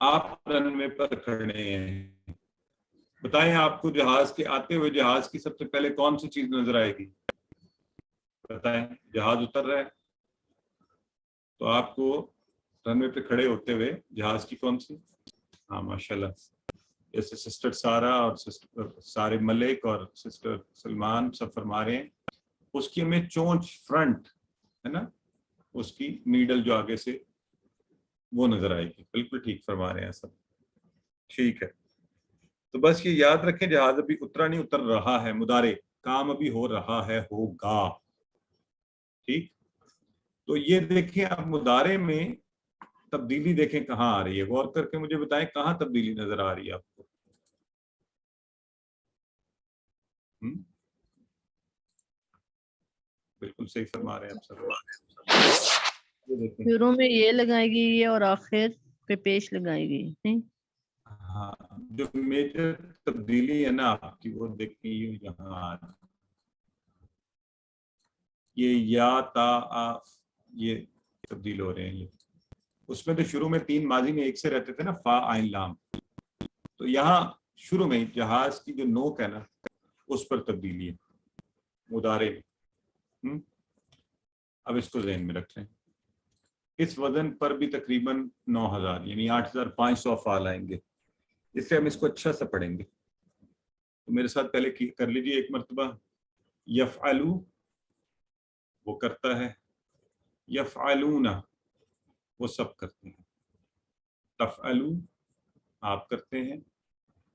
آپ رن وے پر کھڑے ہیں. بتائیں آپ کو جہاز کے آتے ہوئے جہاز کی سب سے پہلے کون سی چیز نظر آئے گی؟ بتائیں. جہاز اتر رہا ہے تو آپ کو رن وے پہ کھڑے ہوتے ہوئے جہاز کی کون سی؟ ہاں ماشاءاللہ، جیسے سسٹر سارا اور سسٹر سارے ملک اور سسٹر سلمان سب فرما رہے ہیں، اس کی ہمیں چونچ فرنٹ ہے نا، اس کی نیڈل جو آگے سے وہ نظر آئے گی. بالکل ٹھیک فرما رہے ہیں سب. ٹھیک ہے، تو بس یہ یاد رکھیں جہاز ابھی اترا نہیں، اتر رہا ہے، مضارع کام ابھی ہو رہا ہے، ہوگا. ٹھیک، تو یہ دیکھیں اب مضارع میں تبدیلی دیکھیں کہاں آ رہی ہے. غور کر کے مجھے بتائیں کہاں تبدیلی نظر آ رہی ہے آپ کو. بالکل صحیح فرما رہے ہیں آپ سب. شروع میں یہ لگائے گی اور آخر پہ پیش لگائے گی. ہاں، جو میجر تبدیلی ہے نا آپ کی وہ دیکھیں یہاں یہ یا تا آ یہ تبدیل ہو رہے ہیں. یہ اس میں تو شروع میں 3 ماضی میں ایک سے رہتے تھے نا، فا عین لام، تو یہاں شروع میں جہاز کی جو نوک ہے نا اس پر تبدیلی ہے مضارع میں. اب اس کو ذہن میں رکھ لیں. اس وزن پر بھی تقریباً 9000 یعنی 8500 افعال آئیں گے. اس سے ہم اس کو اچھا سا پڑھیں گے. تو میرے ساتھ پہلے کر لیجیے ایک مرتبہ. یفعلو وہ کرتا ہے، یفعلون وہ سب کرتے ہیں، تفعلو آپ کرتے ہیں،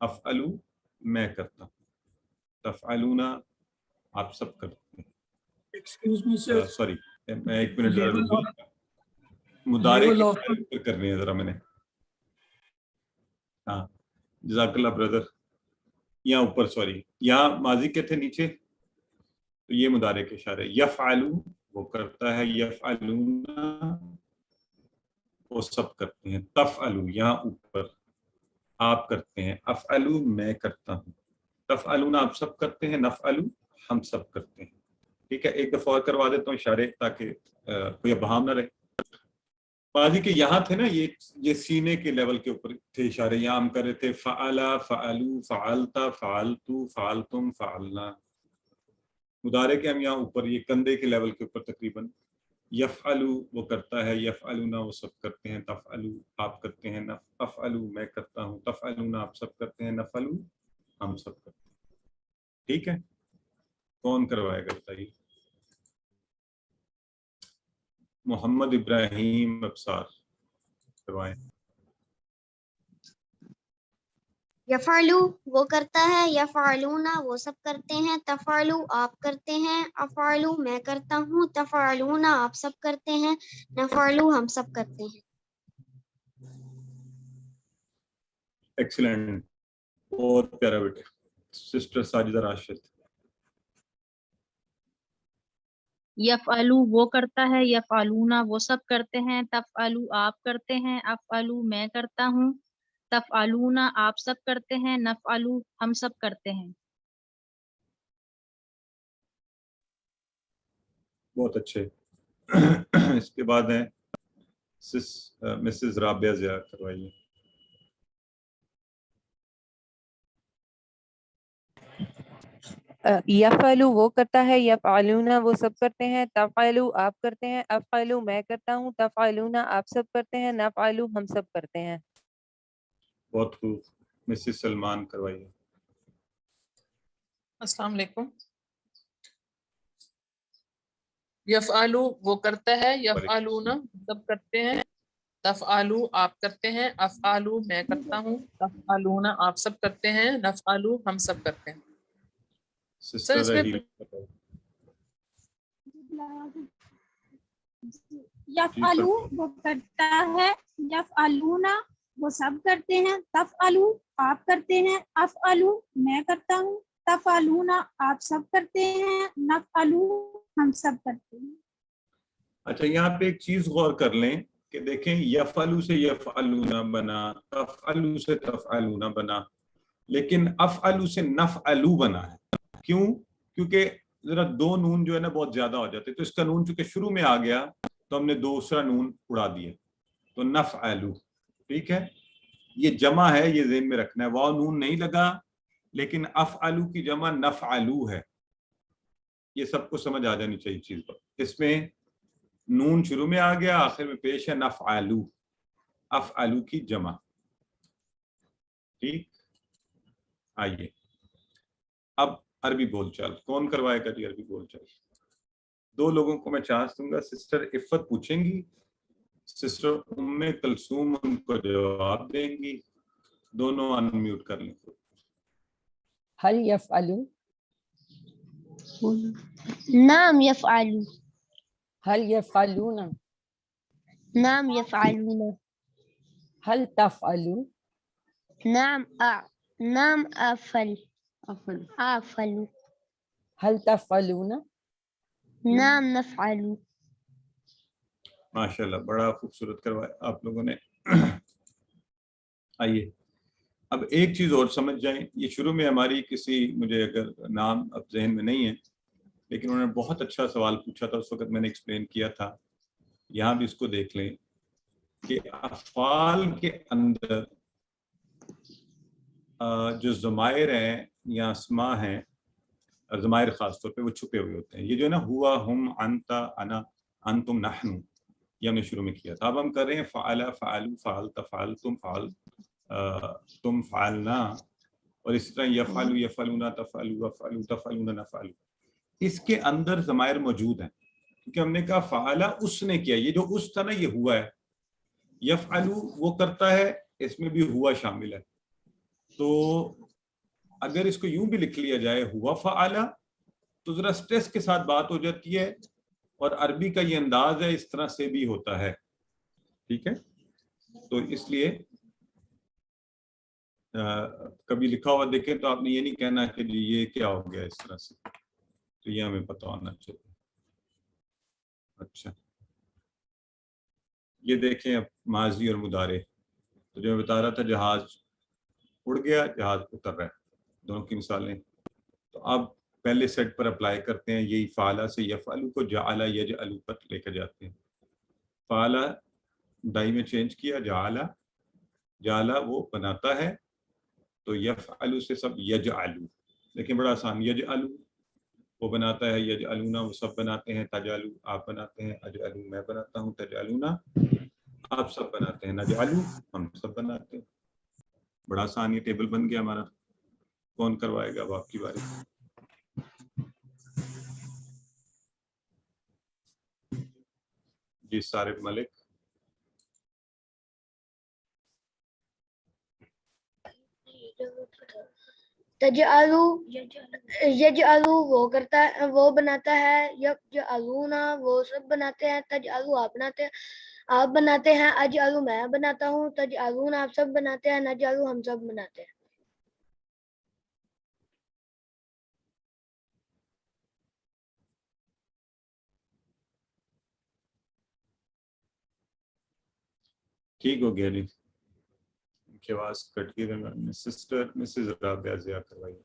افعلو میں کرتا ہوں، تفعلون آپ سب کرتے ہیں. ایکسکیوز می سر، سوری میں ایک منٹ مضارع کی کرنی ہے ذرا میں نے. ہاں جزاک اللہ بردر. یہاں اوپر سوری یہاں ماضی کے تھے نیچے، تو یہ مضارع کے اشارے. یفعلو وہ کرتا ہے، یفعلون وہ سب کرتے ہیں، تفعلو یہاں اوپر آپ کرتے ہیں، افعلو میں کرتا ہوں، تفعلون آپ سب کرتے ہیں، نفعلو ہم سب کرتے ہیں. ٹھیک ہے، ایک دفعہ اور کروا دیتا ہوں اشارے تاکہ کوئی ابہام نہ رہے. ماضی کے یہاں تھے نا یہ سینے کے لیول کے اوپر تھے اشارے. یہاں ہم کر رہے تھے فعلا، فعلو، فعلتا، فعلتو، فعلتم، فعلنا. مضارع کے ہم یہاں اوپر یہ کندھے کے لیول کے اوپر تقریباً. یفعلو وہ کرتا ہے، یفعلون وہ سب کرتے ہیں، تفعلو آپ کرتے ہیں، افعلو میں کرتا ہوں، تفعلون آپ سب کرتے ہیں، نفعلو ہم سب کرتے ہیں. ٹھیک ہے، کون کروائے گا بتائیے؟ محمد ابراہیم ابصار کروائیں. یفعلو وہ کرتا ہے، یفعلون وہ سب کرتے ہیں، تفعلو آپ کرتے ہیں، افعلو میں کرتا ہوں، تفعلون آپ سب کرتے ہیں، نفعلو ہم سب کرتے ہیں. ایکسلنٹ، بہت پیارا بیٹے. سسٹر ساجدہ راشد. یفعلو وہ کرتا ہے، یفعلون وہ سب کرتے ہیں، تفعلو آپ کرتے ہیں، افعلو میں کرتا ہوں، تفعلون آپ سب کرتے ہیں، نفعلو ہم سب کرتے ہیں. بہت اچھے. اس کے بعد ہیں مسز رابعہ ضیاء کروائیے. یفعلو وہ کرتا ہے، یفعلون وہ سب کرتے ہیں، تفعلو آپ کرتے ہیں، افعلو میں کرتا ہوں، تفعلون آپ سب کرتے ہیں، نفعلو ہم سب کرتے ہیں. بہت خوب. مسز سلمان کروائیے. السلام علیکم. یفعلو وہ کرتا ہے، یفعلون سب کرتے ہیں، تفعلو آپ کرتے ہیں، افعلو میں کرتا ہوں، تفعلون آپ سب کرتے ہیں، نفعلو ہم سب کرتے ہیں. سسٹر اس میں رحیل. یفعلو وہ کرتا ہے، یفعلون وہ سب کرتے ہیں، تفعلو آپ کرتے ہیں، افعلو میں کرتا ہوں، تفعلون آپ سب کرتے ہیں، نفعلو ہم سب کرتے ہیں. اچھا یہاں پہ ایک چیز غور کر لیں کہ دیکھیں یفعلو سے یفعلون بنا، تفعلو سے تفعلون بنا، لیکن افعلو سے نفعلو بنا ہے. کیوں؟ کیونکہ ذرا 2 نون جو ہے نا بہت زیادہ ہو جاتے، تو اس کا نون چونکہ شروع میں آ گیا تو ہم نے دوسرا نون اڑا دیا، تو نفعلو. ٹھیک ہے، یہ جمع ہے، یہ ذہن میں رکھنا ہے. واو نون نہیں لگا، لیکن افعلو کی جمع نفعلو ہے. یہ سب کو سمجھ آ جانی چاہیے چیز پر. اس میں نون شروع میں آ گیا، آخر میں پیش ہے نفعلو، افعلو کی جمع. ٹھیک، آئیے اب عربی بول چال کون کروائے گا جی؟ عربی بول چال 2 لوگوں کو میں چانس دوں گا. سسٹر عفت پوچھیں گی، سسٹر ام کلثوم ان کو جواب دیں گی. دونوں ان میوٹ کر لیں. هل يفعلوا؟ نعم يفعلوا. هل يفعلون؟ نعم يفعلون. هل تفعلوا؟ نعم نعم أفعل. أفعل. هل تفعلون؟ نعم نفعل. ماشاءاللہ بڑا خوبصورت کروایا آپ لوگوں نے. آئیے اب ایک چیز اور سمجھ جائیں. یہ شروع میں ہماری کسی، مجھے اگر نام اب ذہن میں نہیں ہے، لیکن انہوں نے بہت اچھا سوال پوچھا تھا، اس وقت میں نے ایکسپلین کیا تھا. یہاں بھی اس کو دیکھ لیں کہ افعال کے اندر جو ضمائر ہیں یا اسماء ہیں، ضمائر خاص طور پہ وہ چھپے ہوئے ہوتے ہیں. یہ جو ہے نا ہوا، ہم، انتا، انا، انتم، نحن، یہ ہم نے شروع میں کیا تھا. اب ہم کر رہے ہیں فعل، فعلوا، فعلت، فعلتم، فعل، تم، فعلنا، اور اسی طرح یفعلوا، یفعلون، تفعلوا، افعلوا، تفعلون، نفعل. اس کے اندر ضمائر موجود ہیں، کیونکہ ہم نے کہا فعل اس نے کیا. یہ جو اس تھا نا یہ ہوا ہے. یفعلوا وہ کرتا ہے، اس میں بھی ہوا شامل ہے. تو اگر اس کو یوں بھی لکھ لیا جائے ہوا فعل تو ذرا سٹریس کے ساتھ بات ہو جاتی ہے، اور عربی کا یہ انداز ہے، اس طرح سے بھی ہوتا ہے. ٹھیک ہے، تو اس لیے کبھی لکھا ہوا دیکھیں تو آپ نے یہ نہیں کہنا کہ جی یہ کیا ہو گیا اس طرح سے، تو یہ ہمیں پتہ ہونا چاہیے. اچھا یہ دیکھیں اب ماضی اور مضارع. تو جو میں بتا رہا تھا جہاز اڑ گیا، جہاز اتر رہا ہے، دونوں کی مثالیں. تو اب پہلے سیٹ پر اپلائی کرتے ہیں. یہی فعلا سے یفعلو کو جعل یجعل پر لے کے جاتے ہیں. فعلا دائی میں چینج کیا، جعل وہ بناتا ہے، تو یفعلو سے سب یجعلو. لیکن بڑا آسان، یجعلو وہ بناتا ہے، یجعلون وہ سب بناتے ہیں، تجعلو آپ بناتے ہیں، اجعلو میں بناتا ہوں، تجعلون آپ سب بناتے ہیں، نجعلو ہم سب بناتے ہیں. بڑا آسان، یہ ٹیبل بن گیا ہمارا. کون کروائے گا؟ اب آپ کی باری. جی صارف ملک. تجعلو یجعلو وہ کرتا ہے، وہ بناتا ہے. یجعلون وہ سب بناتے ہیں. تجعلو آپ بناتے ہیں، آپ بناتے ہیں. اجعلو میں بناتا ہوں. تجعلون آپ سب بناتے ہیں. نجعلو ہم سب بناتے ہیں. ٹھیک ہو گیا جی. ان کی آواز کٹ گئی. سسٹر مسز رابعہ ضیاء کروائی.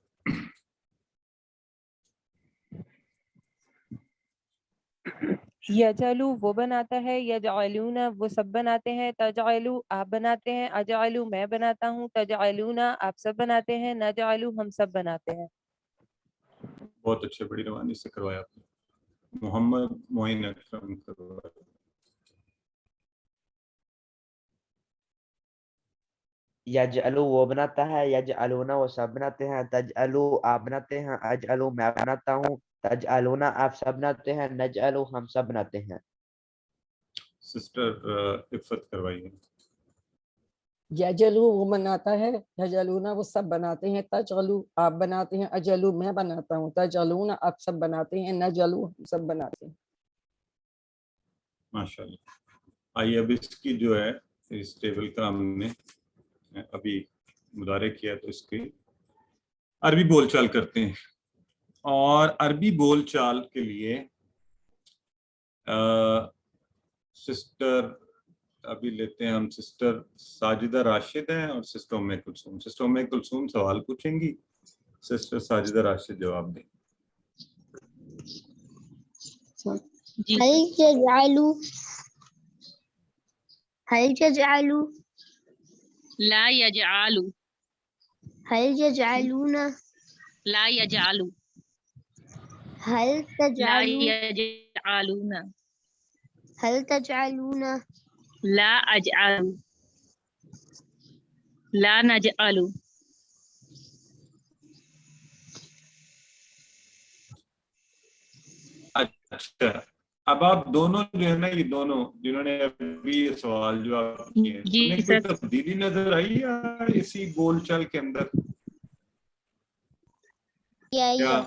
یجعلو وہ بناتا ہے، یجعلون وہ سب بناتے ہیں. تجعلو آپ بناتے ہیں. اجعلو میں بناتا ہوں. تجعلون آپ سب بناتے ہیں. نجعلو ہم سب بناتے ہیں. بہت اچھے، بڑی روانی سے کروایا آپ نے. محمد معین اکرم کروایا. یجعلو وہ بناتا ہے، یجعلون وہ سب بناتے ہیں. تجعلو آپ بناتے ہیں. اجعلو میں بناتا ہوں. تجعلون آپ سب بناتے ہیں. نجعلو ہم سب بناتے ہیں. سسٹر عفت کروائی. یجلو وہ بناتا ہے، یجلون وہ سب بناتے ہیں. تجلو آپ بناتے ہیں. اجلو میں بناتا ہوں. تجلون آپ سب بناتے ہیں. نجلو ہم سب بناتے ہیں. ماشاءاللہ. آئیے اب اس کی جو ہے اس ٹیبل کا ہم نے ابھی مضارع کیا، تو اس کی عربی بول چال کرتے ہیں. اور عربی بول چال کے لیے سسٹر ابھی لیتے ہیں ہم، سسٹر ساجدہ راشد ہیں اور سسٹر ام کلثوم. سسٹر ام کلثوم سوال پوچھیں گی، سسٹر ساجدہ راشد جواب دیں. هل تجعلوا لا يجعل هل يجعلون لا يجعل هل لا تجعلون يجعلون هل تجعلون لا أجعل لا نجعل اچھا اب آپ دونوں جو ہے نا یہ دونوں جنہوں نے ابھی یہ سوال جو آپ کیے ہیں جی انہیں کوئی سر تبدیلی نظر آئی یا اسی بول چال کے اندر کیا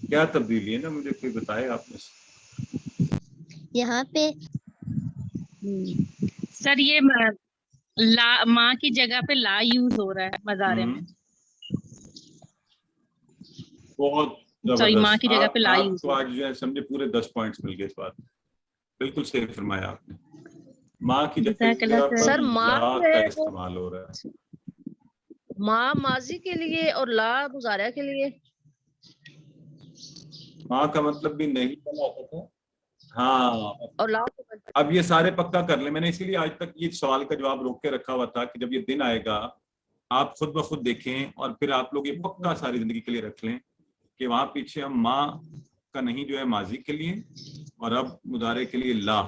کیا تبدیلی ہے نا مجھے کوئی بتائے آپ میں سے یہاں پہ سر یہ لا ماں کی جگہ پہ لا یوز ہو رہا ہے مضارع میں بہت سوری ماں کی زبردست جگہ پہ لا آپ یوز کو آج جو ہے سمجھے پورے 10 پوائنٹس مل گئے اس بات بالکل صحیح فرمایا آپ نے ماں کی جگہ پر سر ماں لا جو کا ہے وہ استعمال ہو رہا ہے ماں ماضی کے لیے اور لا مضارع کے لیے ماں کا مطلب بھی نہیں بنا تھا ہاں اور لا اب یہ سارے پکا کر لیں میں نے اسی لیے آج تک یہ سوال کا جواب روک کے رکھا ہوا تھا کہ جب یہ دن آئے گا آپ خود بخود دیکھیں اور پھر آپ لوگ یہ پکا ساری زندگی کے لیے رکھ لیں کہ وہاں پیچھے ہم ماں کا نہیں جو ہے ماضی کے لیے اور اب مضارع کے لیے لا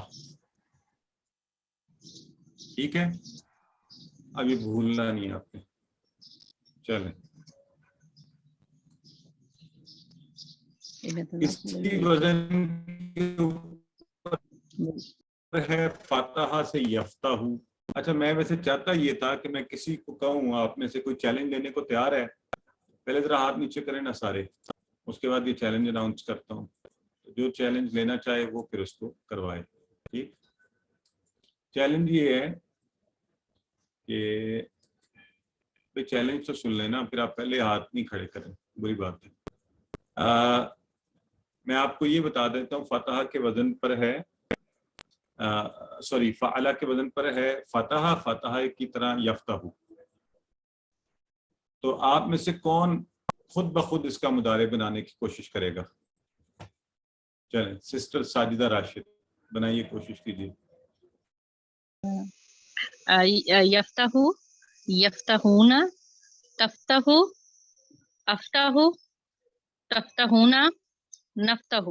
ٹھیک ہے اب یہ بھولنا نہیں آپ نے چلیں اس کی وزن ہے فاتحہ سے یفتح اچھا میں ویسے چاہتا یہ تھا کہ میں کسی کو کہوں آپ میں سے کوئی چیلنج لینے کو تیار ہے پہلے ذرا ہاتھ نیچے کریں نا سارے اس کے بعد یہ چیلنج اناؤنس کرتا ہوں جو چیلنج لینا چاہے وہ پھر اس کو کروائے ٹھیک چیلنج یہ ہے کہ چیلنج تو سن لینا پھر آپ پہلے ہاتھ نہیں کھڑے کریں بری بات ہے میں آپ کو یہ بتا دیتا ہوں فتح کے وزن پر ہے سوری فعلا کے وزن پر ہے فتح فتح کی طرح یفتح تو آپ میں سے کون خود بخود اس کا مضارع بنانے کی کوشش کرے گا چلیں سسٹر ساجدہ راشد بنائیے کوشش کیجیے یفتح یفتحون تفتح افتح تفتحون نفتح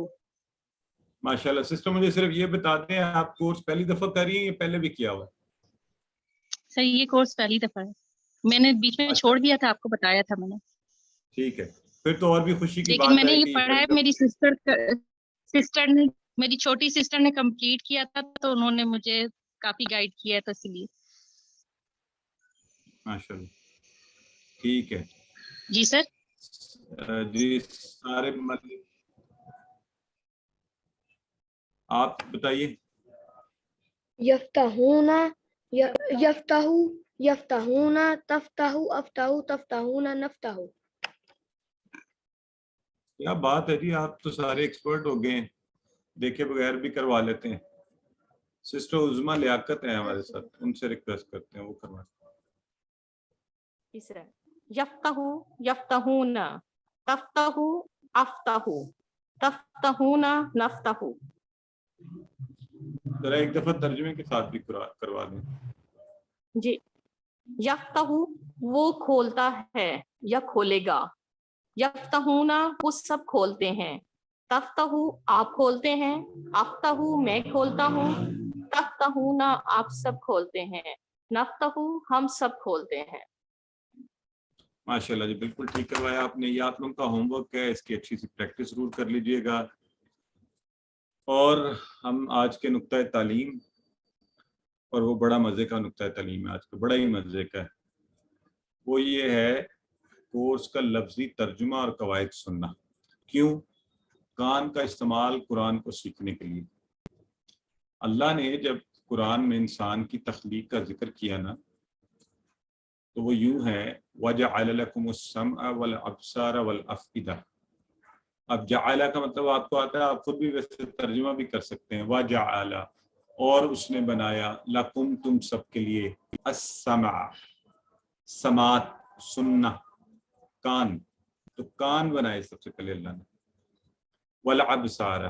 ماشاء اللہ سسٹر مجھے صرف یہ بتا دیں آپ کورس پہلی دفعہ کر رہی ہیں یا پہلے بھی کیا ہوا ہے سر یہ کورس پہلی دفعہ ہے میں نے بیچ میں چھوڑ دیا تھا آپ کو بتایا تھا میں نے ٹھیک ہے پھر تو اور بھی خوشی کی لیکن بات میں نے ہے یہ کہ پڑھا ہے میری سسٹر نے میری چھوٹی سسٹر نے کمپلیٹ کیا تھا تو انہوں نے مجھے کافی گائیڈ کیا تو اسی لیے ماشاء اللہ ٹھیک ہے جی سر جی سارے مطلب آپ بتائیے یفتحون یفتح یفتحون تفتح افتح تفتحون نفتح کیا بات ہے جی آپ تو سارے ایکسپرٹ ہو گئے ہیں دیکھے بغیر بھی کروا لیتے ہیں سسٹر عظما لیاقت ہیں ہمارے ساتھ ان سے ریکویسٹ کرتے ہیں وہ کروا تیسرا یفتح یفتحون تفتح افتح تفتحون نفتح ذرا ایک دفعہ ترجمے کے ساتھ بھی کروا دیں جی یفتح وہ کھولتا ہے یا کھولے گا یفتحون وہ سب کھولتے ہیں تفتح آپ کھولتے ہیں افتح میں کھولتا ہوں تفتحون آپ سب کھولتے ہیں نفتح ہم سب کھولتے ہیں ماشاء اللہ جی بالکل ٹھیک کروایا آپ نے یہ آپ لوگوں کا ہوم ورک ہے اس کی اچھی سی پریکٹس ضرور کر لیجئے گا اور ہم آج کے نقطۂ تعلیم اور وہ بڑا مزے کا نقطۂ تعلیم ہے آج کا بڑا ہی مزے کا ہے وہ یہ ہے کورس کا لفظی ترجمہ اور قواعد سننا کیوں کان کا استعمال قرآن کو سیکھنے کے لیے اللہ نے جب قرآن میں انسان کی تخلیق کا ذکر کیا نا تو وہ یوں ہے وَجَعَلَ لَكُمُ السَّمْعَ وَالْأَبْصَارَ وَالْأَفْئِدَةَ اب جعلہ کا مطلب آپ کو آتا ہے آپ خود بھی ویسے ترجمہ بھی کر سکتے ہیں وَجَعَلَ اور اس نے بنایا لَكُمْ تم سب کے لیے السَّمْعَ سماعت سننا کان تو کان بنائے سب سے پہلے اللہ نے وَالْأَبْصَارَ